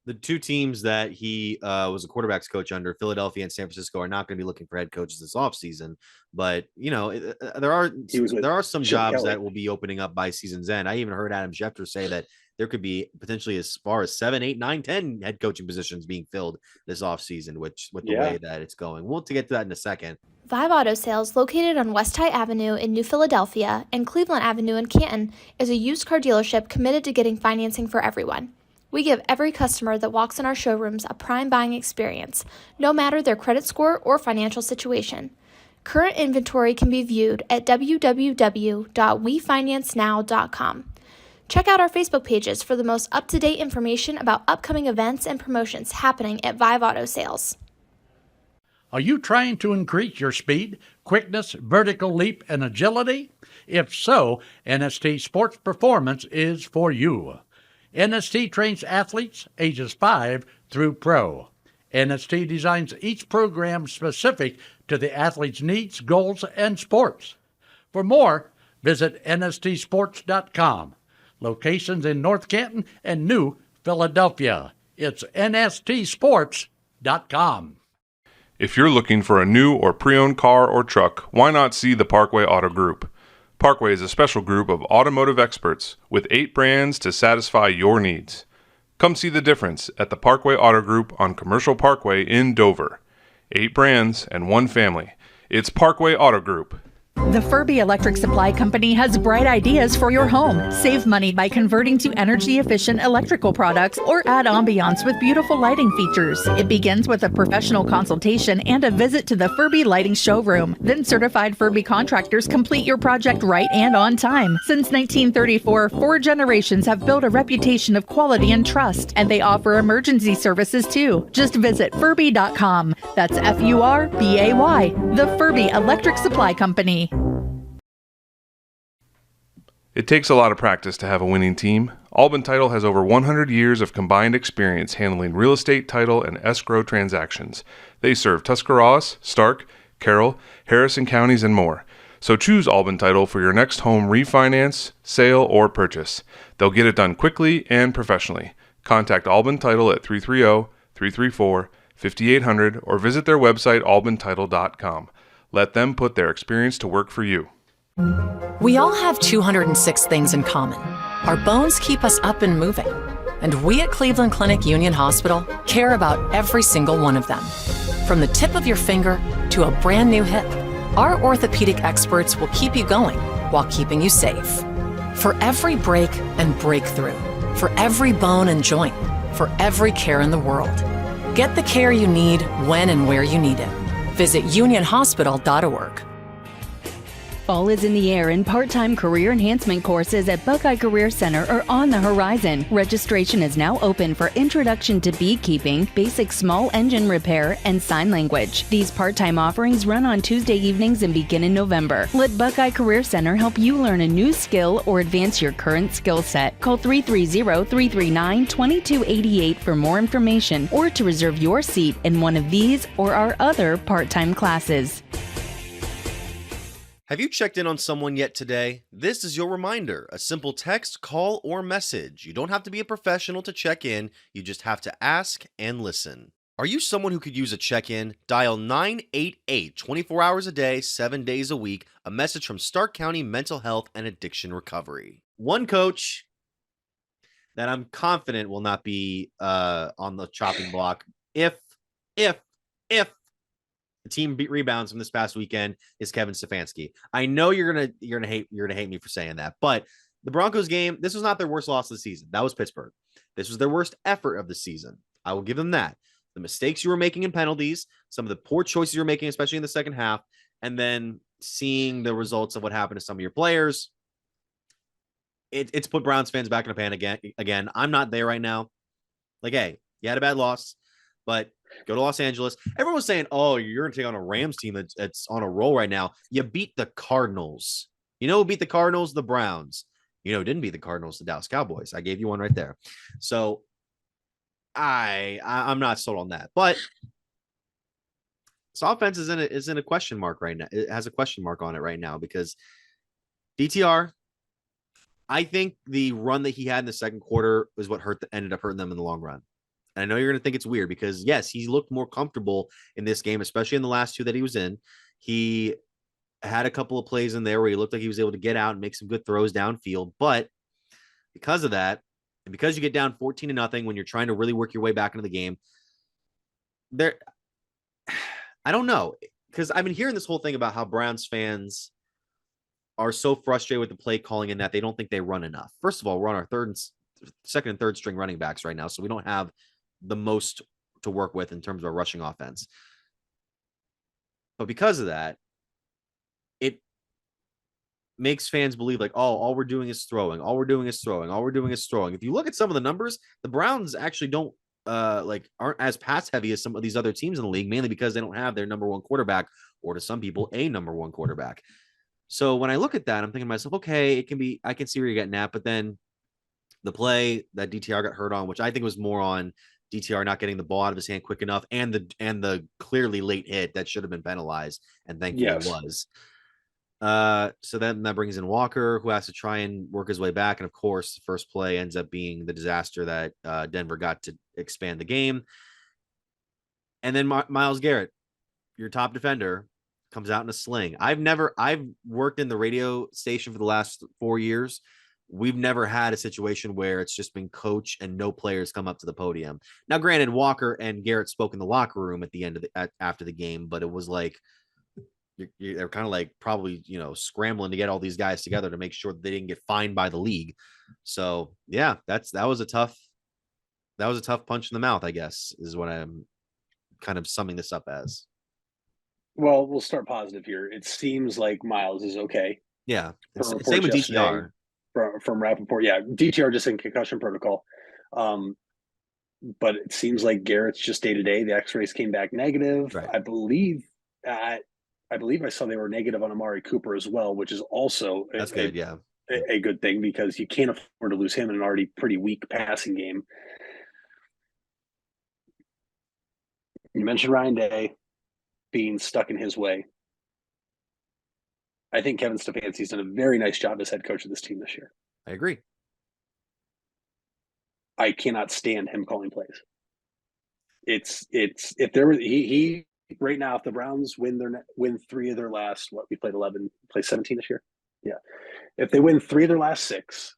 The two teams that he was a quarterback's coach under, Philadelphia and San Francisco, are not going to be looking for head coaches this offseason. But, there are some jobs that will be opening up by season's end. I even heard Adam Schefter say that there could be potentially as far as 7, 8, 9, 10 head coaching positions being filled this offseason, with the way that it's going. We'll get to that in a second. Vive Auto Sales, located on West High Avenue in New Philadelphia and Cleveland Avenue in Canton, is a used car dealership committed to getting financing for everyone. We give every customer that walks in our showrooms a prime buying experience, no matter their credit score or financial situation. Current inventory can be viewed at www.wefinancenow.com. Check out our Facebook pages for the most up-to-date information about upcoming events and promotions happening at Vive Auto Sales. Are you trying to increase your speed, quickness, vertical leap, and agility? If so, NST Sports Performance is for you. NST trains athletes ages 5 through pro. NST designs each program specific to the athlete's needs, goals, and sports. For more, visit nstsports.com. Locations in North Canton and New Philadelphia. It's nstsports.com. If you're looking for a new or pre-owned car or truck, why not see the Parkway Auto Group? Parkway is a special group of automotive experts with 8 brands to satisfy your needs. Come see the difference at the Parkway Auto Group on Commercial Parkway in Dover. 8 brands and 1 family. It's Parkway Auto Group. The Furby Electric Supply Company has bright ideas for your home. Save money by converting to energy-efficient electrical products or add ambiance with beautiful lighting features. It begins with a professional consultation and a visit to the Furby Lighting Showroom. Then certified Furby contractors complete your project right and on time. Since 1934, 4 generations have built a reputation of quality and trust, and they offer emergency services too. Just visit Furby.com. That's Furbay, the Furby Electric Supply Company. It takes a lot of practice to have a winning team. Albin Title has over 100 years of combined experience handling real estate, title, and escrow transactions. They serve Tuscarawas, Stark, Carroll, Harrison counties, and more. So choose Albin Title for your next home refinance, sale, or purchase. They'll get it done quickly and professionally. Contact Albin Title at 330-334-5800 or visit their website albintitle.com. Let them put their experience to work for you. We all have 206 things in common. Our bones keep us up and moving. And we at Cleveland Clinic Union Hospital care about every single one of them. From the tip of your finger to a brand new hip, our orthopedic experts will keep you going while keeping you safe. For every break and breakthrough, for every bone and joint, for every care in the world. Get the care you need when and where you need it. Visit unionhospital.org. Fall is in the air and part-time career enhancement courses at Buckeye Career Center are on the horizon. Registration is now open for Introduction to Beekeeping, Basic Small Engine Repair, and Sign Language. These part-time offerings run on Tuesday evenings and begin in November. Let Buckeye Career Center help you learn a new skill or advance your current skill set. Call 330-339-2288 for more information or to reserve your seat in one of these or our other part-time classes. Have you checked in on someone yet today? This is your reminder. A simple text, call, or message. You don't have to be a professional to check in. You just have to ask and listen. Are you someone who could use a check-in? Dial 988 24 hours a day, 7 days a week. A message from Stark County Mental Health and Addiction Recovery. One coach that I'm confident will not be on the chopping block if the team rebounds from this past weekend is Kevin Stefanski. I know you're gonna hate me for saying that, but the Broncos game, this was not their worst loss of the season. That was Pittsburgh. This was their worst effort of the season. I will give them that. The mistakes you were making in penalties, some of the poor choices you were making, especially in the second half, and then seeing the results of what happened to some of your players, it's put Browns fans back in a pan again. I'm not there right now. Like, hey, you had a bad loss, but go to Los Angeles. Everyone was saying, oh, you're going to take on a Rams team that's on a roll right now. You beat the Cardinals. You know who beat the Cardinals? The Browns. You know who didn't beat the Cardinals? The Dallas Cowboys. I gave you one right there. So I'm not sold on that. But this offense is in a question mark right now. It has a question mark on it right now because DTR, I think the run that he had in the second quarter is what ended up hurting them in the long run. And I know you're going to think it's weird because, yes, he looked more comfortable in this game, especially in the last two that he was in. He had a couple of plays in there where he looked like he was able to get out and make some good throws downfield. But because of that, and because you get down 14-0 when you're trying to really work your way back into the game, I don't know. Because I've been hearing this whole thing about how Browns fans are so frustrated with the play calling and that they don't think they run enough. First of all, we're on our second and third string running backs right now, so we don't have the most to work with in terms of a rushing offense. But because of that, it makes fans believe like, oh, all we're doing is throwing. All we're doing is throwing. All we're doing is throwing. If you look at some of the numbers, the Browns actually aren't as pass heavy as some of these other teams in the league, mainly because they don't have their number one quarterback, or to some people, a number one quarterback. So when I look at that, I'm thinking to myself, okay, I can see where you're getting at, but then the play that DTR got hurt on, which I think was more on DTR not getting the ball out of his hand quick enough, and the clearly late hit that should have been penalized, and thankfully it was. So then that brings in Walker, who has to try and work his way back, and of course, the first play ends up being the disaster that Denver got to expand the game. And then Myles Garrett, your top defender, comes out in a sling. I've worked in the radio station for the last 4 years. We've never had a situation where it's just been coach and no players come up to the podium. Now, granted, Walker and Garrett spoke in the locker room at the end of after the game, but it was like they're kind of like probably, scrambling to get all these guys together to make sure that they didn't get fined by the league. So yeah, that was a tough punch in the mouth, I guess, is what I'm kind of summing this up as. Well, we'll start positive here. It seems like Myles is okay. Yeah. Same with DTR. From Rappaport. Yeah, DTR just in concussion protocol. But it seems like Garrett's just day-to-day. The x-rays came back negative. Right. I believe I saw they were negative on Amari Cooper as well, which is also good, yeah. a good thing because you can't afford to lose him in an already pretty weak passing game. You mentioned Ryan Day being stuck in his way. I think Kevin Stefanski's done a very nice job as head coach of this team this year. I agree. I cannot stand him calling plays. It's if there was he right now, if the Browns win 3 of their last, we played 11, play 17 this year. Yeah. If they win 3 of their last 6,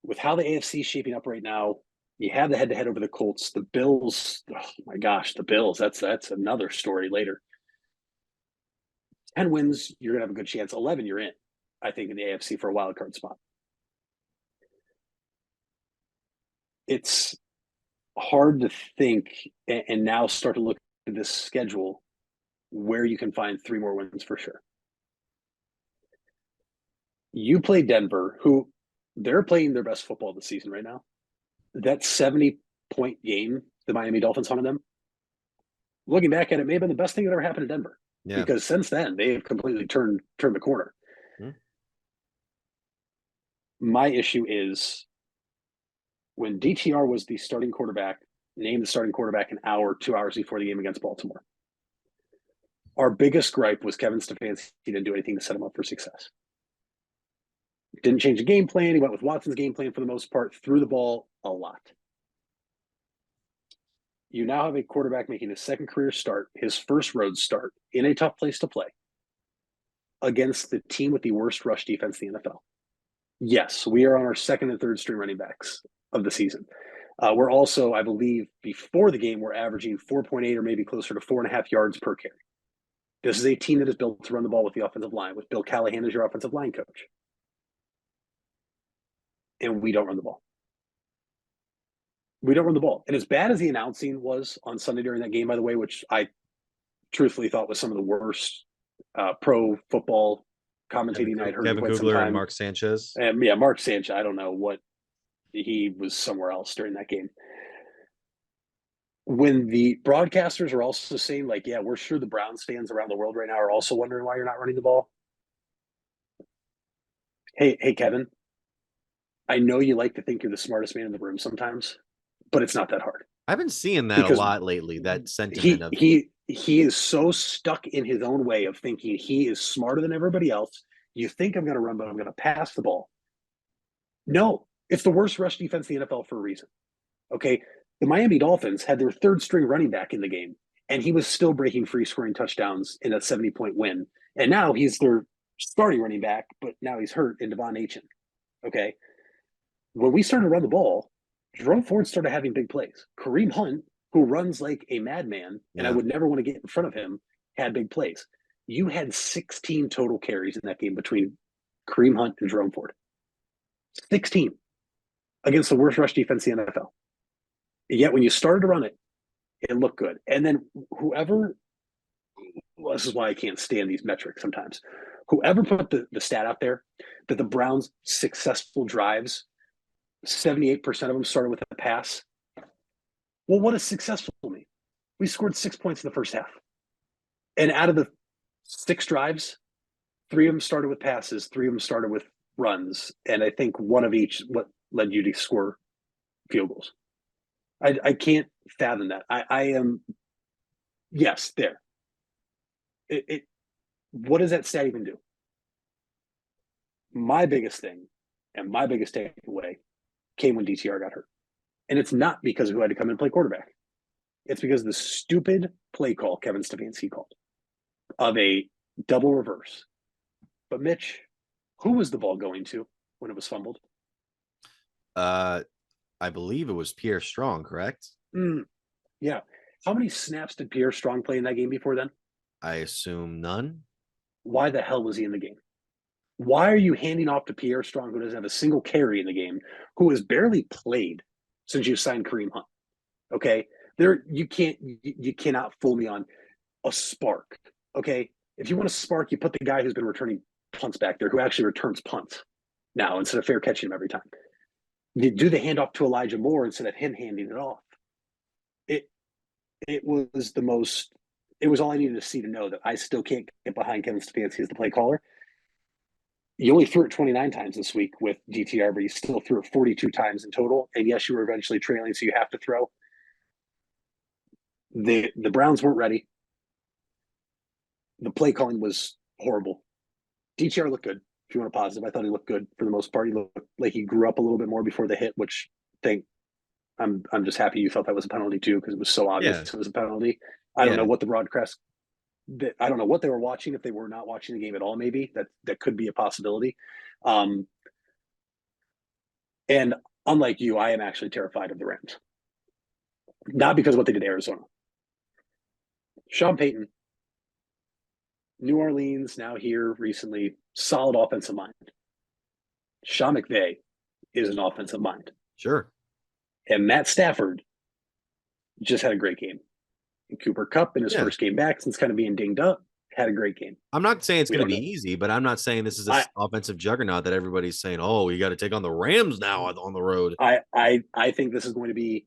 with how the AFC is shaping up right now, you have the head-to-head over the Colts. The Bills, oh my gosh, the Bills, that's another story later. 10 wins, you're going to have a good chance. 11, you're in, I think, in the AFC for a wild card spot. It's hard to think and now start to look at this schedule where you can find 3 more wins for sure. You play Denver, who they're playing their best football this season right now. That 70-point game the Miami Dolphins hung on them, looking back at it, may have been the best thing that ever happened to Denver. Yeah. Because since then, they have completely turned the corner. Hmm. My issue is when DTR was the starting quarterback, named the starting quarterback 2 hours before the game against Baltimore. Our biggest gripe was Kevin Stefanski didn't do anything to set him up for success. Didn't change the game plan. He went with Watson's game plan for the most part, threw the ball a lot. You now have a quarterback making his second career start, his first road start in a tough place to play against the team with the worst rush defense in the NFL. Yes, we are on our second and third string running backs of the season. We're also, I believe, before the game, we're averaging 4.8 or maybe closer to 4.5 yards per carry. This is a team that is built to run the ball with the offensive line, with Bill Callahan as your offensive line coach. And we don't run the ball. We don't run the ball. And as bad as the announcing was on Sunday during that game, by the way, which I truthfully thought was some of the worst pro football commentating I'd heard in Kevin quite some Kugler time. and Mark Sanchez. Yeah, Mark Sanchez. I don't know what he was somewhere else during that game. When the broadcasters are also saying, like, yeah, we're sure the Browns fans around the world right now are also wondering why you're not running the ball. Hey, Kevin, I know you like to think you're the smartest man in the room sometimes, but it's not that hard. I've been seeing that a lot lately, that sentiment of he is so stuck in his own way of thinking he is smarter than everybody else. You think I'm going to run, but I'm going to pass the ball. No, it's the worst rush defense in the NFL for a reason. Okay, the Miami Dolphins had their third string running back in the game, and he was still breaking free scoring touchdowns in a 70-point win. And now he's their starting running back, but now he's hurt in Devon Achane. Okay, when we started to run the ball, Jerome Ford started having big plays. Kareem Hunt, who runs like a madman, and I would never want to get in front of him, had big plays. You had 16 total carries in that game between Kareem Hunt and Jerome Ford. 16 against the worst rush defense in the NFL. Yet when you started to run it, it looked good. And then this is why I can't stand these metrics sometimes. Whoever put the stat out there that the Browns' successful drives, 78% of them started with a pass. Well, what does successful mean? We scored 6 points in the first half. And out of the 6 drives, 3 of them started with passes, 3 of them started with runs. And I think one of each what led you to score field goals. I can't fathom that. I am, yes, there. What does that stat even do? My biggest thing and my biggest takeaway came when DTR got hurt. And it's not because of who had to come in and play quarterback. It's because of the stupid play call Kevin Stefanski called of a double reverse. But Mitch, who was the ball going to when it was fumbled? I believe it was Pierre Strong, correct? Yeah. How many snaps did Pierre Strong play in that game before then? I assume none. Why the hell was he in the game? Why are you handing off to Pierre Strong, who doesn't have a single carry in the game, who has barely played since you signed Kareem Hunt? Okay, you cannot fool me on a spark. Okay, if you want a spark, you put the guy who's been returning punts back there, who actually returns punts now instead of fair catching him every time. You do the handoff to Elijah Moore instead of him handing it off. It was the most. It was all I needed to see to know that I still can't get behind Kevin Stefanski as the play caller. You only threw it 29 times this week with DTR, but you still threw it 42 times in total. And yes, you were eventually trailing, so you have to throw. The Browns weren't ready. The play calling was horrible. DTR looked good. If you want a positive, I thought he looked good for the most part. He looked like he grew up a little bit more before the hit, which I'm just happy you thought that was a penalty too, because it was so obvious it was a penalty. I don't know what the broadcast. I don't know what they were watching. If they were not watching the game at all, maybe that could be a possibility. And unlike you, I am actually terrified of the Rams. Not because of what they did to Arizona. Sean Payton, New Orleans, now here recently, solid offensive mind. Sean McVay is an offensive mind. Sure. And Matt Stafford just had a great game. And Cooper Kupp in his first game back since kind of being dinged up had a great game. I'm not saying it's going to be easy, but I'm not saying this is an offensive juggernaut that everybody's saying, oh, you got to take on the Rams now on the road. I think this is going to be,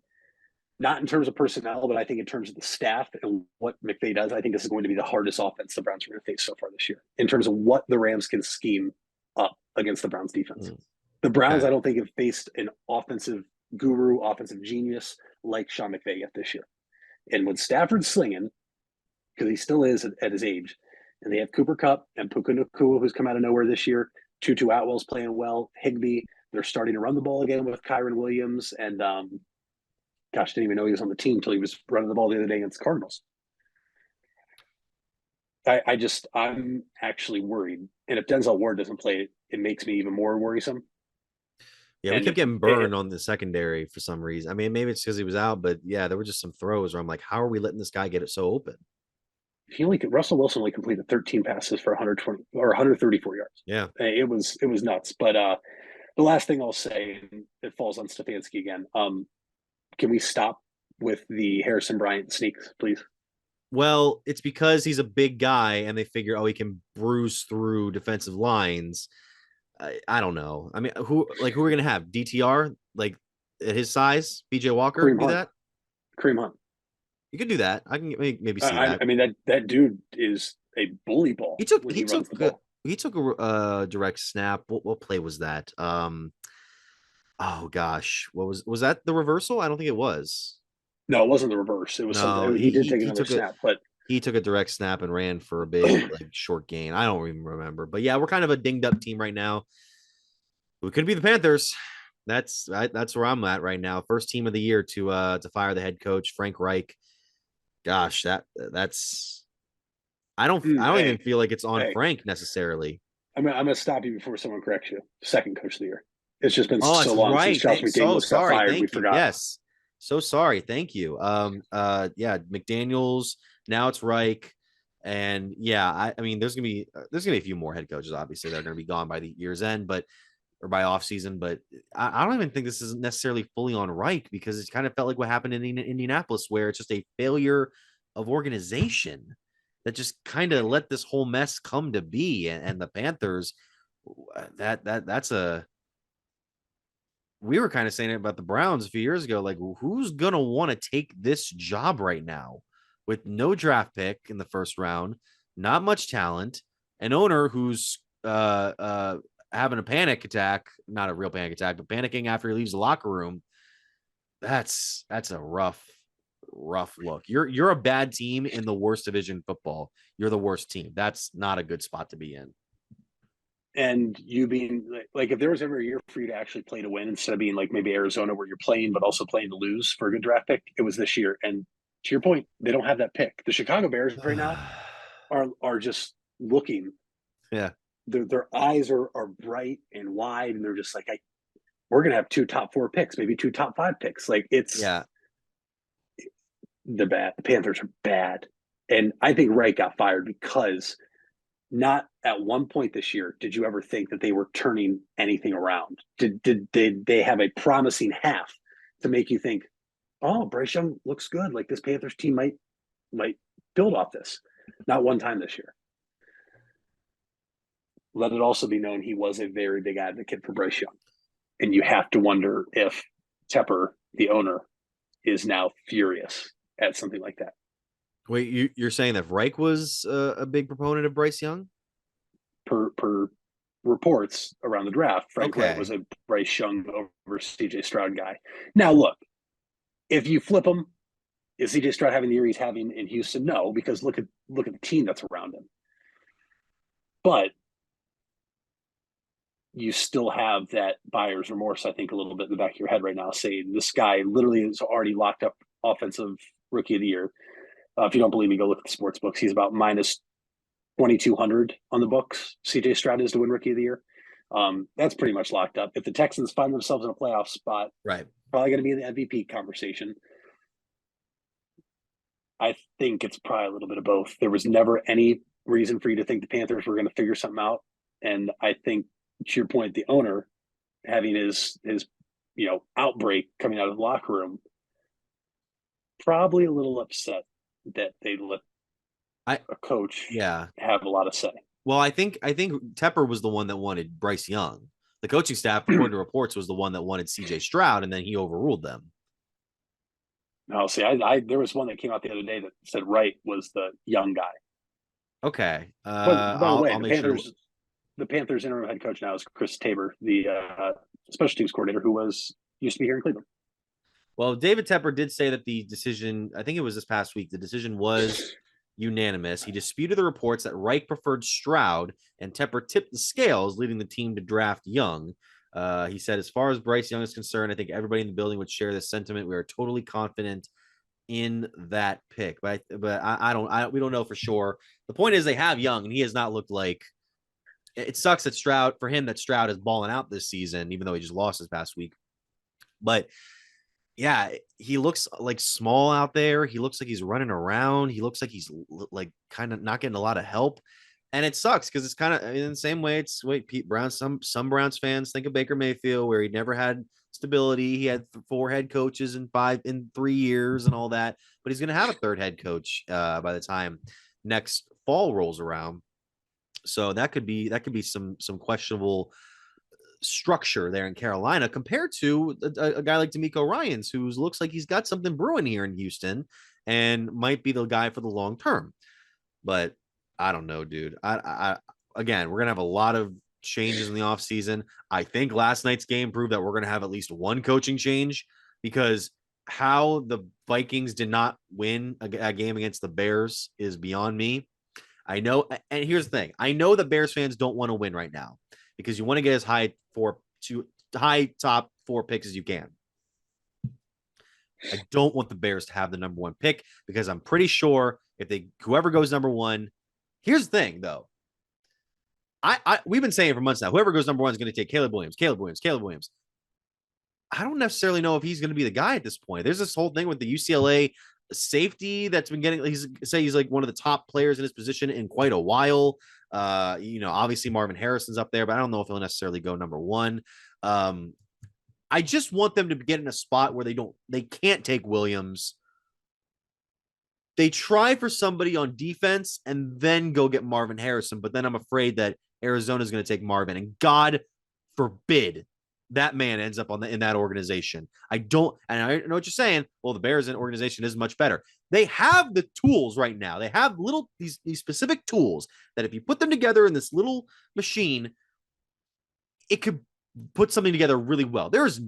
not in terms of personnel, but I think in terms of the staff and what McVay does, I think this is going to be the hardest offense the Browns are going to face so far this year in terms of what the Rams can scheme up against the Browns defense. The Browns, I don't think, have faced an offensive guru, offensive genius like Sean McVay yet this year. And when Stafford's slinging, because he still is at his age, and they have Cooper Kupp and Puka Nacua, who's come out of nowhere this year, Tutu Atwell's playing well, Higbee, they're starting to run the ball again with Kyron Williams, and didn't even know he was on the team until he was running the ball the other day against the Cardinals. I'm actually worried. And if Denzel Ward doesn't play, it makes me even more worrisome. Yeah, we kept getting burned on the secondary for some reason. I mean, maybe it's because he was out, but yeah, there were just some throws where I'm like, how are we letting this guy get it so open? Russell Wilson only completed 13 passes for 120 or 134 yards. Yeah, it was nuts. But the last thing I'll say, and it falls on Stefanski again. Can we stop with the Harrison Bryant sneaks, please? Well, it's because he's a big guy, and they figure, he can bruise through defensive lines. I don't know. I mean, who are we gonna have? DTR like at his size? BJ Walker Kareem do Hunt. that? Kareem Hunt. You could do that. I can maybe see that. I mean that dude is a bully ball. He took a direct snap. What play was that? Oh gosh, was that the reversal? I don't think it was. No, it wasn't the reverse. It was something. He did take another snap, but he took a direct snap and ran for a big short gain. I don't even remember, but yeah, we're kind of a dinged up team right now. We could be the Panthers. That's where I'm at right now. First team of the year to fire the head coach, Frank Reich. Gosh, that's I don't even feel like it's on Frank necessarily. I'm gonna stop you before someone corrects you. Second coach of the year. It's just been so long since Josh McDaniels got fired. We forgot. Yes. So sorry. Thank you. McDaniels. Now it's Reich. And yeah, I mean, there's gonna be a few more head coaches, obviously, that are gonna be gone by the year's end, or by off season. But I don't even think this is necessarily fully on Reich, because it kind of felt like what happened in Indianapolis, where it's just a failure of organization that just kind of let this whole mess come to be. And the Panthers, we were kind of saying it about the Browns a few years ago. Like, who's going to want to take this job right now with no draft pick in the first round, not much talent, an owner who's having a panic attack, not a real panic attack, but panicking after he leaves the locker room? That's a rough look. You're a bad team in the worst division in football. You're the worst team. That's not a good spot to be in. And you being like, if there was ever a year for you to actually play to win instead of being like maybe Arizona, where you're playing but also playing to lose for a good draft pick, it was this year. And to your point, they don't have that pick. The Chicago Bears right now are just looking. Yeah, their eyes are bright and wide, and they're just like, we're gonna have 2 top 4 picks, maybe 2 top 5 picks. Like they're bad. The Panthers are bad, and I think Reich got fired because. Not at one point this year did you ever think that they were turning anything around. Did they have a promising half to make you think, oh, Bryce Young looks good, like this Panthers team might build off this? Not one time this year. Let it also be known he was a very big advocate for Bryce Young, and you have to wonder if Tepper, the owner, is now furious at something like that. Wait, you're saying that Reich was a big proponent of Bryce Young? Per reports around the draft, Frank Okay. Wright was a Bryce Young over CJ Stroud guy. Now, look, if you flip him, is CJ Stroud having the year he's having in Houston? No, because look at the team that's around him. But you still have that buyer's remorse, I think, a little bit in the back of your head right now, saying this guy literally is already locked up offensive rookie of the year. If you don't believe me, go look at the sports books. He's about minus 2,200 on the books. CJ Stroud is to win rookie of the year. That's pretty much locked up. If the Texans find themselves in a playoff spot, Right, probably going to be in the MVP conversation. I think it's probably a little bit of both. There was never any reason for you to think the Panthers were going to figure something out. And I think, to your point, the owner having his outbreak coming out of the locker room, probably a little upset that they let a coach have a lot of say. Well, I think Tepper was the one that wanted Bryce Young. The coaching staff, according to reports, was the one that wanted CJ Stroud, and then he overruled them. No, see, I there was one that came out the other day that said Wright was the young guy. Okay. By the way, I'll make sure. The Panthers interim head coach now is Chris Tabor, the special teams coordinator who used to be here in Cleveland. Well, David Tepper did say that the decision, I think it was this past week, the decision was unanimous. He disputed the reports that Wright preferred Stroud, and Tepper tipped the scales, leading the team to draft Young. He said, as far as Bryce Young is concerned, I think everybody in the building would share this sentiment. We are totally confident in that pick, but we don't know for sure. The point is they have Young, and he has not looked like. It sucks that Stroud is balling out this season, even though he just lost this past week. But yeah, he looks like small out there. He looks like he's running around. He looks like he's like kind of not getting a lot of help. And it sucks because it's kind of in the same way. It's Pete Brown. Some Browns fans think of Baker Mayfield, where he never had stability. He had 4 head coaches in 3 years and all that. But he's going to have a 3rd head coach by the time next fall rolls around. So that could be some questionable structure there in Carolina compared to a guy like DeMeco Ryans, who looks like he's got something brewing here in Houston and might be the guy for the long term. But I don't know, dude. Again, we're going to have a lot of changes in the offseason. I think last night's game proved that we're going to have at least one coaching change, because how the Vikings did not win a game against the Bears is beyond me. I know, and here's the thing. I know the Bears fans don't want to win right now because you want to get as high top 4 picks as you can. I don't want the Bears to have the number 1 pick because I'm pretty sure whoever goes number 1. Here's the thing, though. We've been saying for months now, whoever goes number 1 is going to take Caleb Williams. I don't necessarily know if he's going to be the guy at this point. There's this whole thing with the UCLA safety that's been getting. He's like one of the top players in his position in quite a while. Obviously Marvin Harrison's up there, but I don't know if he'll necessarily go number 1. I just want them to get in a spot where they can't take Williams. They try for somebody on defense and then go get Marvin Harrison, but then I'm afraid that Arizona is going to take Marvin, and God forbid that man ends up in that organization. I know what you're saying. Well, the Bears organization is much better. They have the tools right now. They have these specific tools that if you put them together in this little machine, it could put something together really well. There's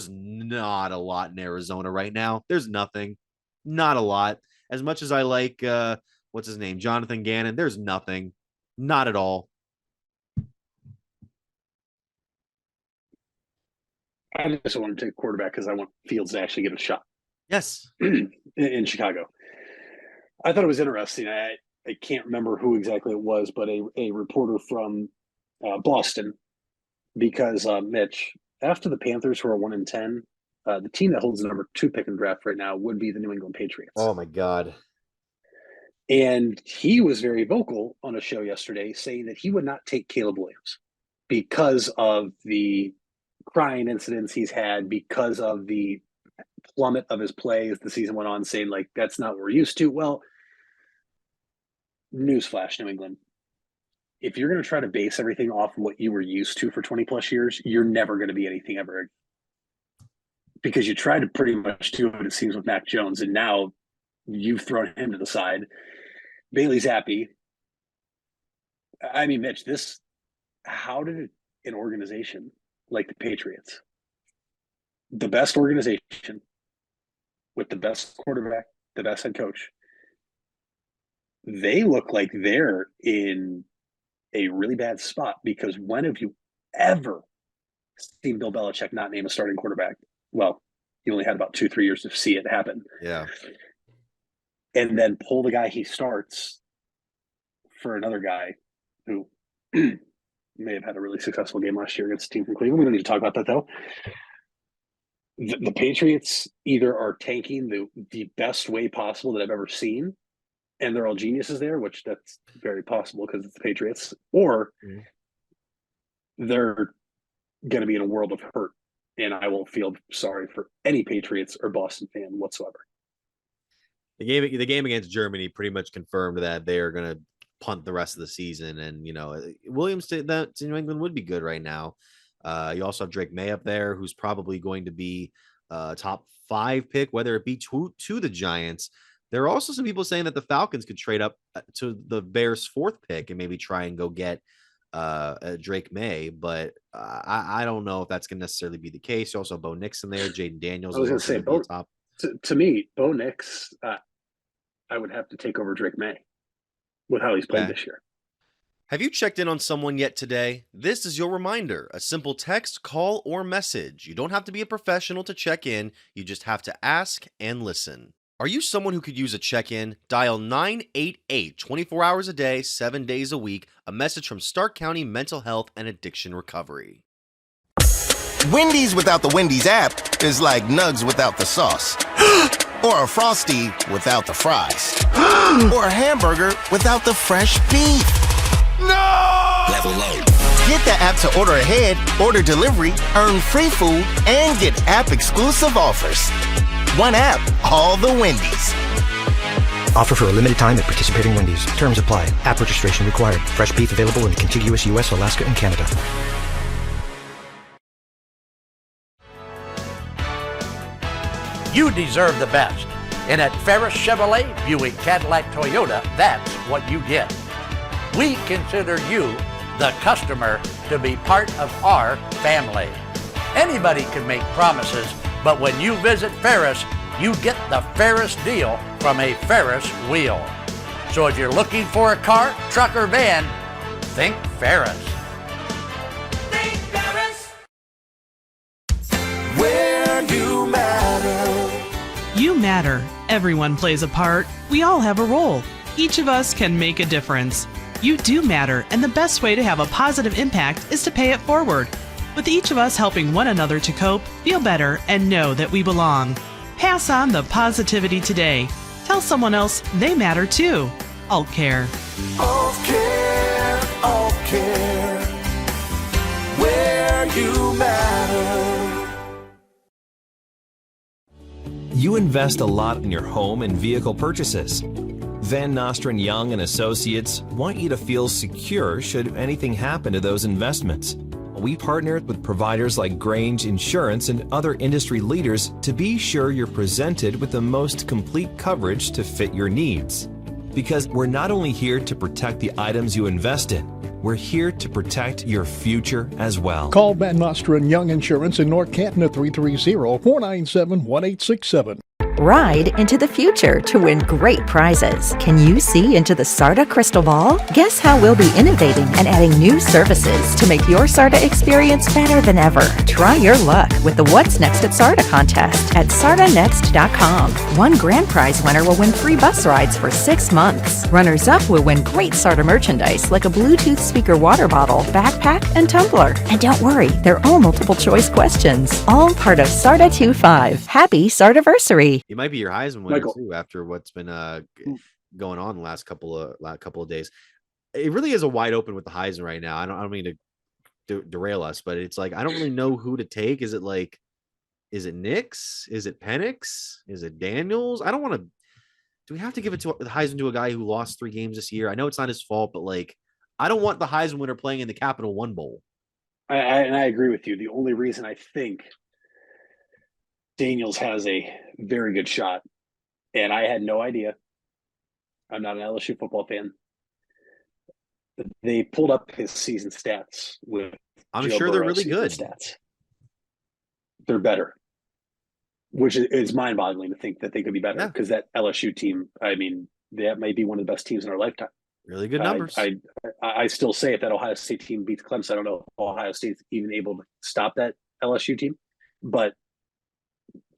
not a lot in Arizona right now. There's nothing, not a lot. As much as I like, what's his name? Jonathan Gannon. There's nothing, not at all. I just want to take quarterback because I want Fields to actually get a shot. Yes. in Chicago. I thought it was interesting. I can't remember who exactly it was, but a reporter from Boston, because Mitch, after the Panthers, who are 1-10, the team that holds the number 2 pick in the draft right now would be the New England Patriots. Oh my God. And he was very vocal on a show yesterday saying that he would not take Caleb Williams because of the crying incidents he's had, because of the plummet of his play as the season went on, saying like, that's not what we're used to. Well, newsflash, New England. If you're going to try to base everything off of what you were used to for 20 plus years, you're never going to be anything ever again. Because you tried to pretty much do what it seems with Mac Jones, and now you've thrown him to the side. Bailey Zappi. I mean, Mitch, how did an organization like the Patriots, the best organization with the best quarterback, the best head coach, they look like they're in a really bad spot, because when have you ever seen Bill Belichick not name a starting quarterback? Well, he only had about 2-3 years to see it happen. Yeah. And then pull the guy he starts for another guy who may have had a really successful game last year against a team from Cleveland. We don't need to talk about that, though. The Patriots either are tanking the best way possible that I've ever seen, and they're all geniuses there, which that's very possible because it's the Patriots, or they're going to be in a world of hurt, and I will feel sorry for any Patriots or Boston fan whatsoever. The game against Germany pretty much confirmed that they are going to punt the rest of the season, and Williams to New England would be good right now. You also have Drake May up there, who's probably going to be top 5 pick, whether it be to the Giants. There are also some people saying that the Falcons could trade up to the Bears' 4th pick and maybe try and go get Drake May, but I don't know if that's going to necessarily be the case. You also have Bo Nix in there, Jaden Daniels. I was going to say, top. To me, Bo Nix, I would have to take over Drake May with how he's played this year. Have you checked in on someone yet today? This is your reminder. A simple text, call, or message. You don't have to be a professional to check in. You just have to ask and listen. Are you someone who could use a check-in? Dial 988 24 hours a day, 7 days a week. A message from Stark County Mental Health and Addiction Recovery. Wendy's without the Wendy's app is like Nugs without the sauce. Or a Frosty without the fries. Or a hamburger without the fresh beef. No! Level up. Get the app to order ahead, order delivery, earn free food, and get app-exclusive offers. One app, all the Wendy's. Offer for a limited time at participating Wendy's. Terms apply. App registration required. Fresh beef available in the contiguous U.S., Alaska, and Canada. You deserve the best. And at Ferris Chevrolet, Buick, Cadillac, Toyota, that's what you get. We consider you, the customer, to be part of our family. Anybody can make promises, but when you visit Ferris, you get the Ferris deal from a Ferris wheel. So if you're looking for a car, truck, or van, think Ferris. Think Ferris. Where you matter. You matter. Everyone plays a part. We all have a role. Each of us can make a difference. You do matter, and the best way to have a positive impact is to pay it forward. With each of us helping one another to cope, feel better, and know that we belong. Pass on the positivity today. Tell someone else they matter too. Alt Care. Alt Care, Alt Care. Where you matter. You invest a lot in your home and vehicle purchases. Van Nostrand Young and Associates want you to feel secure should anything happen to those investments. We partner with providers like Grange Insurance and other industry leaders to be sure you're presented with the most complete coverage to fit your needs. Because we're not only here to protect the items you invest in, we're here to protect your future as well. Call Van Nostrand Young Insurance in North Canton at 330-497-1867. Ride into the future to win great prizes. Can you see into the SARTA crystal ball? Guess how we'll be innovating and adding new services to make your SARTA experience better than ever. Try your luck with the What's Next at SARTA contest at sartanext.com. One grand prize winner will win free bus rides for 6 months. Runners-up will win great SARTA merchandise like a Bluetooth speaker water bottle, backpack, and tumbler. And don't worry, they're all multiple choice questions. All part of SARTA 2.5. Happy SARTAversary. He might be your Heisman winner Michael. too, after what's been going on the last couple of days. It really is a wide open with the Heisman right now. I don't mean to derail us, but it's like I don't really know who to take. Is it Nix? Is it Penix? Is it Daniels? I don't want to. Do we have to give it to the Heisman to a guy who lost 3 games this year? I know it's not his fault, but I don't want the Heisman winner playing in the Capital One Bowl. I agree with you. The only reason I think Daniels has a very good shot, and I had no idea. I'm not an LSU football fan. they pulled up his season stats with. I'm Joe sure they're Burrow's really good. Stats. They're better, which is mind-boggling to think that they could be better because that LSU team, I mean, that might be one of the best teams in our lifetime. Really good numbers. I still say if that Ohio State team beats Clemson, I don't know if Ohio State's even able to stop that LSU team. But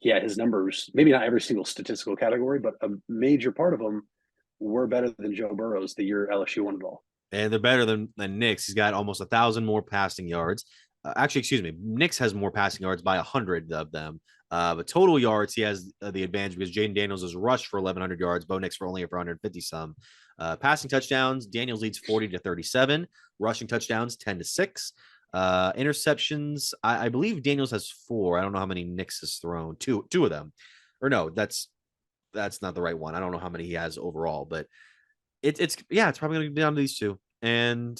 yeah, his numbers, maybe not every single statistical category, but a major part of them were better than Joe Burrow's the year LSU won it all. And they're better than Nick's. He's got almost 1,000 more passing yards. Actually, excuse me, Nick's has more passing yards by 100 of them. But total yards, he has the advantage because Jaden Daniels has rushed for 1,100 yards. Bo Nix for only for 150 some. Passing touchdowns, Daniels leads 40-37. Rushing touchdowns, 10-6. Interceptions, I believe Daniels has 4. I don't know how many Nix has thrown. Two of them. Or no, that's not the right one. I don't know how many he has overall, but it's probably going to be down to these two. And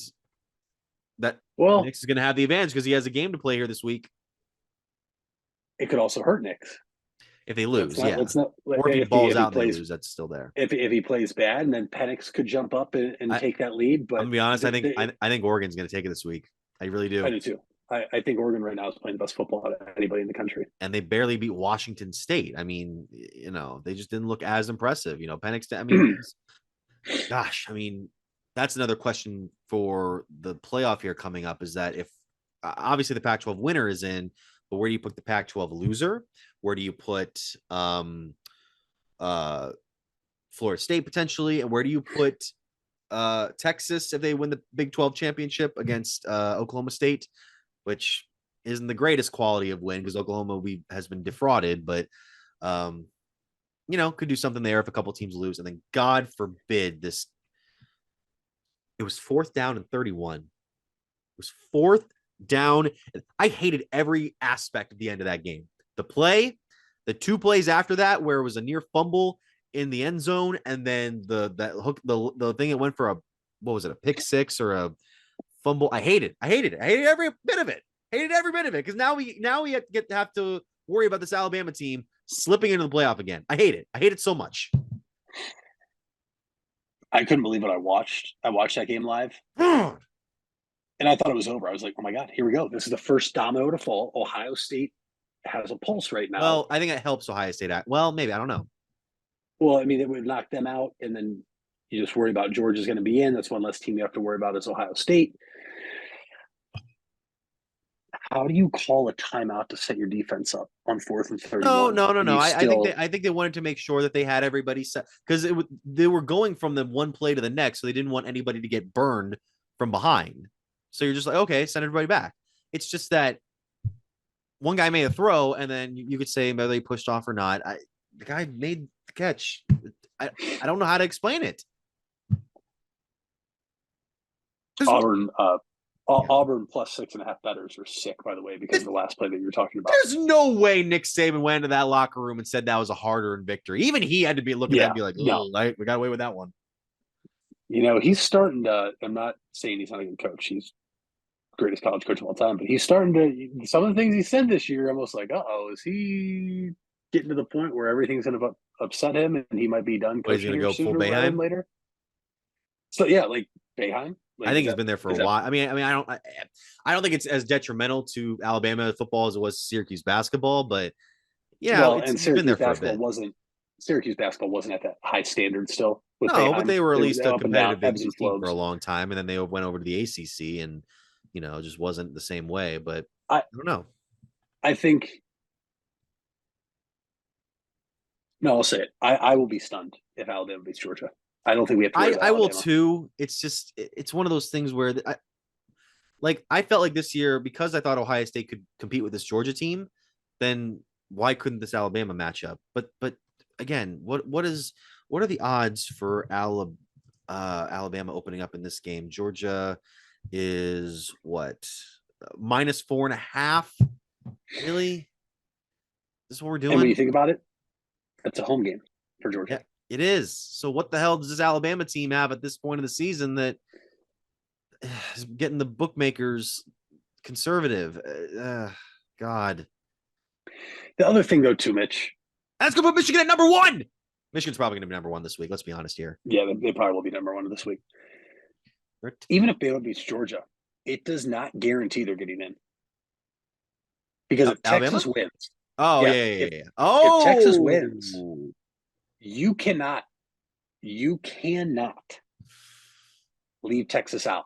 that Nix is going to have the advantage because he has a game to play here this week. It could also hurt Nix if they lose. or if he balls out, they lose. That's still there. If he plays bad, and then Penix could jump up and take that lead. But I'm gonna be honest. I think Oregon's going to take it this week. I really do. I do too. I think Oregon right now is playing the best football out of anybody in the country. And they barely beat Washington State. I mean, they just didn't look as impressive. Penix. I mean, gosh, I mean, that's another question for the playoff here coming up. Is that if obviously the Pac-12 winner is in. But where do you put the Pac-12 loser? Where do you put Florida State potentially? And where do you put Texas if they win the Big 12 championship against Oklahoma State, which isn't the greatest quality of win because Oklahoma has been defrauded, but could do something there if a couple teams lose. And then God forbid it was 4th down and 31. It was 4th down. I hated every aspect of the end of that game. The play, the 2 plays after that, where it was a near fumble in the end zone, and then the thing that went for a pick 6 or a fumble. I hated every bit of it. Because now we have to worry about this Alabama team slipping into the playoff again. I hate it so much. I couldn't believe what I watched. I watched that game live. And I thought it was over. I was like, oh my God, here we go. This is the first domino to fall. Ohio State has a pulse right now. Well, I think it helps Ohio State. Well, maybe. I don't know. Well, I mean, it would knock them out. And then you just worry about Georgia's going to be in. That's one less team you have to worry about is Ohio State. How do you call a timeout to set your defense up on 4th and 31? No. I think they wanted to make sure that they had everybody set because they were going from the one play to the next. So they didn't want anybody to get burned from behind. So you're just like, okay, send everybody back. It's just that one guy made a throw, and then you could say whether he pushed off or not. The guy made the catch. I don't know how to explain it. Auburn plus 6.5 bettors are sick, by the way, because of the last play that you were talking about. There's no way Nick Saban went into that locker room and said that was a hard-earned victory. Even he had to be looking at it and be like, we got away with that one. He's starting to – I'm not saying he's not a good coach. He's greatest college coach of all time, but he's starting to – some of the things he said this year, almost like, is he getting to the point where everything's going to upset him and he might be done coaching? He's going to go full Boeheim later? So, yeah, like Boeheim. I think he's been there for a while. I mean, I don't think it's as detrimental to Alabama football as it was Syracuse basketball, but it's been there for a bit. Syracuse basketball wasn't at that high standard still. No, but they were at least a competitive team for a long time, and then they went over to the ACC, and it just wasn't the same way. But I don't know. I think. No, I'll say it. I will be stunned if Alabama beats Georgia. I don't think we have to. I will too. It's just it's one of those things where I felt like this year because I thought Ohio State could compete with this Georgia team, then why couldn't this Alabama match up? But again, what are the odds for Alabama opening up in this game? Georgia is what minus 4.5. Really? This is what we're doing. And when you think about it, that's a home game for Georgia. Yeah. It is. So what the hell does this Alabama team have at this point of the season that is getting the bookmakers conservative? God. The other thing, though, too, Mitch. Let's go put Michigan at number 1. Michigan's probably going to be number 1 this week. Let's be honest here. Yeah, they probably will be number 1 this week. Even if Bama beats Georgia, it does not guarantee they're getting in. Because if Texas wins, oh yeah. If Texas wins, you cannot leave Texas out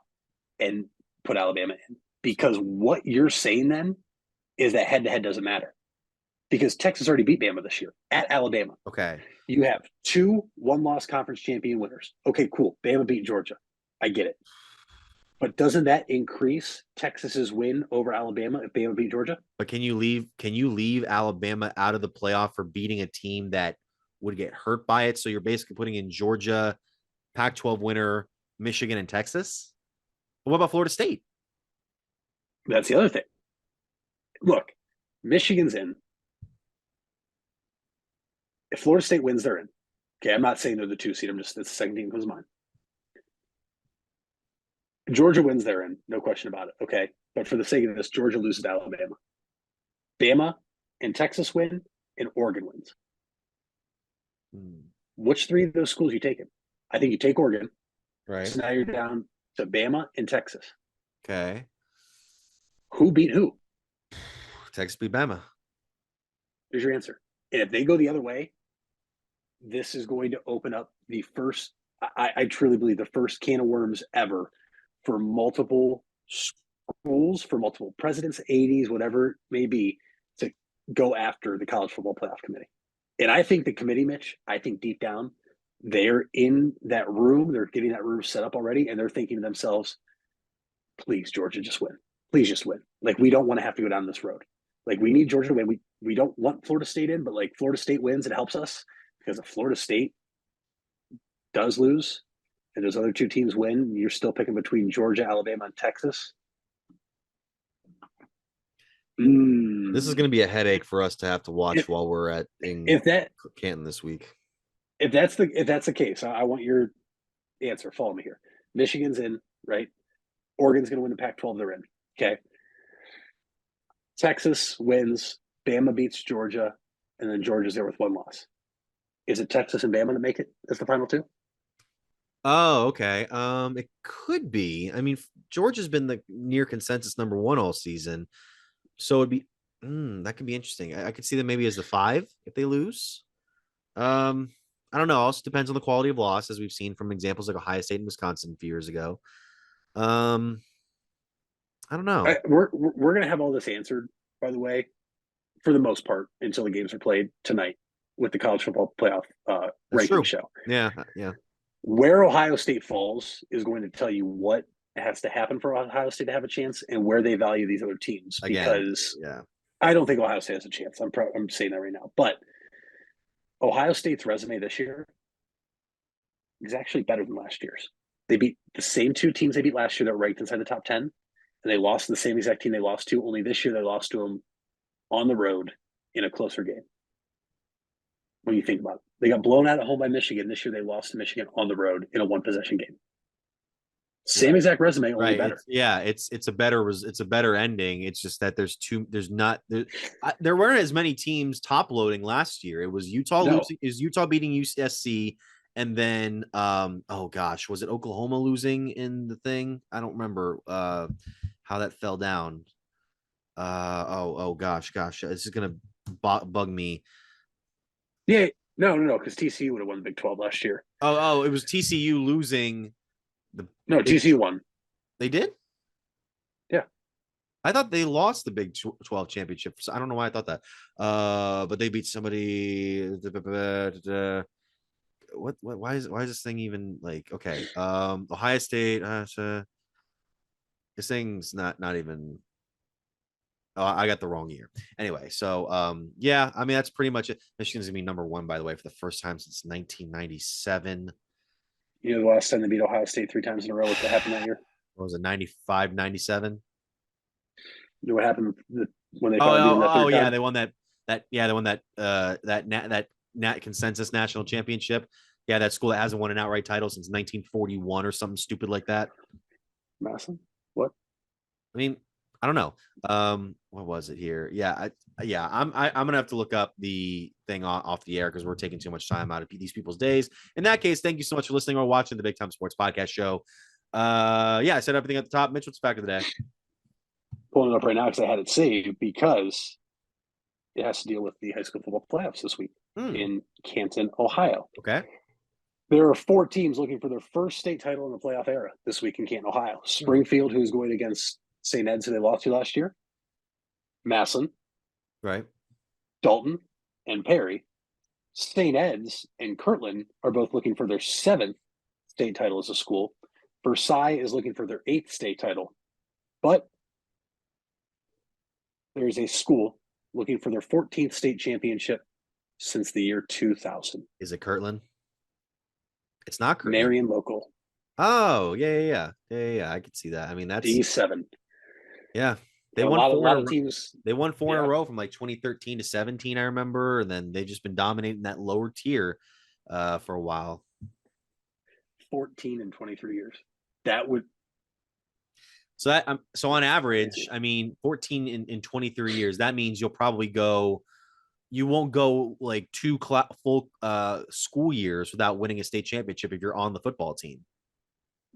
and put Alabama in, because what you're saying then is that head-to-head doesn't matter, because Texas already beat Bama this year at Alabama. Okay. You have 2 one-loss conference champion winners. Okay, cool. Bama beat Georgia. I get it. But doesn't that increase Texas's win over Alabama if Bama beat Georgia? But can you leave Alabama out of the playoff for beating a team that would get hurt by it? So you're basically putting in Georgia, Pac-12 winner, Michigan, and Texas. What about Florida State? That's the other thing. Look, Michigan's in. If Florida State wins, they're in. Okay, I'm not saying they're the 2 seed. It's the second team comes to mind. Georgia wins, they're in. No question about it. Okay, but for the sake of this, Georgia loses to Alabama. Bama and Texas win, and Oregon wins. Which 3 of those schools you taking? I think you take Oregon. Right. So now you're down to Bama and Texas. Okay. Who beat who? Texas beat Bama. Here's your answer. And if they go the other way, this is going to open up the first, I truly believe, the first can of worms ever for multiple schools, for multiple presidents, 80s, whatever it may be, to go after the College Football Playoff Committee. And I think the committee, Mitch, I think deep down, they're in that room. They're getting that room set up already, and they're thinking to themselves, please, Georgia, just win. Please just win. Like, we don't want to have to go down this road. Like, we need Georgia to win. We don't want Florida State in, but like Florida State wins, it helps us, because if Florida State does lose and those other 2 teams win, you're still picking between Georgia, Alabama, and Texas. This is going to be a headache for us to have to watch while we're in Canton this week. If that's the case, I want your answer. Follow me here. Michigan's in, right? Oregon's going to win the Pac-12. They're in. Okay. Texas wins. Bama beats Georgia, and then Georgia's there with 1 loss. Is it Texas and Bama that make it as the final 2? Oh, okay. It could be. I mean, Georgia's been the near consensus number 1 all season, so it'd be that could be interesting. I could see them maybe as the 5 if they lose. I don't know. Also depends on the quality of loss, as we've seen from examples like Ohio State and Wisconsin a few years ago. I don't know. We're gonna have all this answered, by the way, for the most part, until the games are played tonight with the College Football Playoff ranking show. Yeah. Where Ohio State falls is going to tell you what has to happen for Ohio State to have a chance, and where they value these other teams. Because I don't think Ohio State has a chance. I'm saying that right now. But Ohio State's resume this year is actually better than last year's. They beat the same 2 teams they beat last year that were ranked inside the top 10, and they lost to the same exact team they lost to. Only this year they lost to them on the road in a closer game. When you think about it, they got blown out at home by Michigan. This year they lost to Michigan on the road in a 1-possession game. Same exact resume, only better. It's a better ending. It's just that there weren't as many teams top loading last year. It was Utah beating USC, and then was it Oklahoma losing in the thing? I don't remember how that fell down. Gosh, this is gonna bug me. Yeah, no, because TCU would have won the Big 12 last year. It was TCU losing. TCU won. They did? Yeah. I thought they lost the Big 12 championship. So I don't know why I thought that. But they beat somebody. Why is this thing even like okay? Ohio State. This thing's not even. Oh, I got the wrong year. Anyway, so I mean that's pretty much it. Michigan's gonna be number 1, by the way, for the first time since 1997. You know, the last time they beat Ohio State 3 times in a row, what happened that year? What was it, 95, 97? You know what happened when they? They won that consensus national championship. Yeah, that school that hasn't won an outright title since 1941 or something stupid like that. Massive. What? I mean, I don't know. What was it here? I'm gonna have to look up the thing off the air because we're taking too much time out of these people's days. In that case, thank you so much for listening or watching the Big Time Sports Podcast Show. Yeah, I said everything at the top. Mitch, what's back of the day? Pulling it up right now because I had it saved because it has to deal with the high school football playoffs this week in Canton, Ohio. Okay. There are 4 teams looking for their first state title in the playoff era this week in Canton, Ohio. Springfield, who's going against St. Ed's, who they lost to last year. Massillon. Right. Dalton and Perry. St. Ed's and Kirtland are both looking for their 7th state title as a school. Versailles is looking for their 8th state title. But there is a school looking for their 14th state championship since the year 2000. Is it Kirtland? It's not Kirtland. Marion Local. Oh, yeah. I could see that. I mean, that's D7. Yeah. They A won lot of teams. They won 4 in a row from like 2013 to 17, I remember. And then they've just been dominating that lower tier for a while. 14 in 23 years. That would. So that so on average, I mean, 14 in 23 years, that means you'll probably go, you won't go like 2 full school years without winning a state championship if you're on the football team.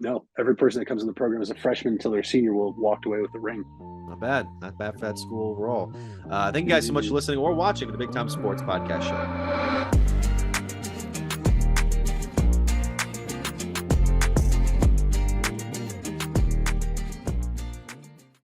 No, every person that comes in the program as a freshman until they're senior will have walked away with the ring. Not bad for that school overall. Thank you guys so much for listening or watching the Big Time Sports Podcast Show.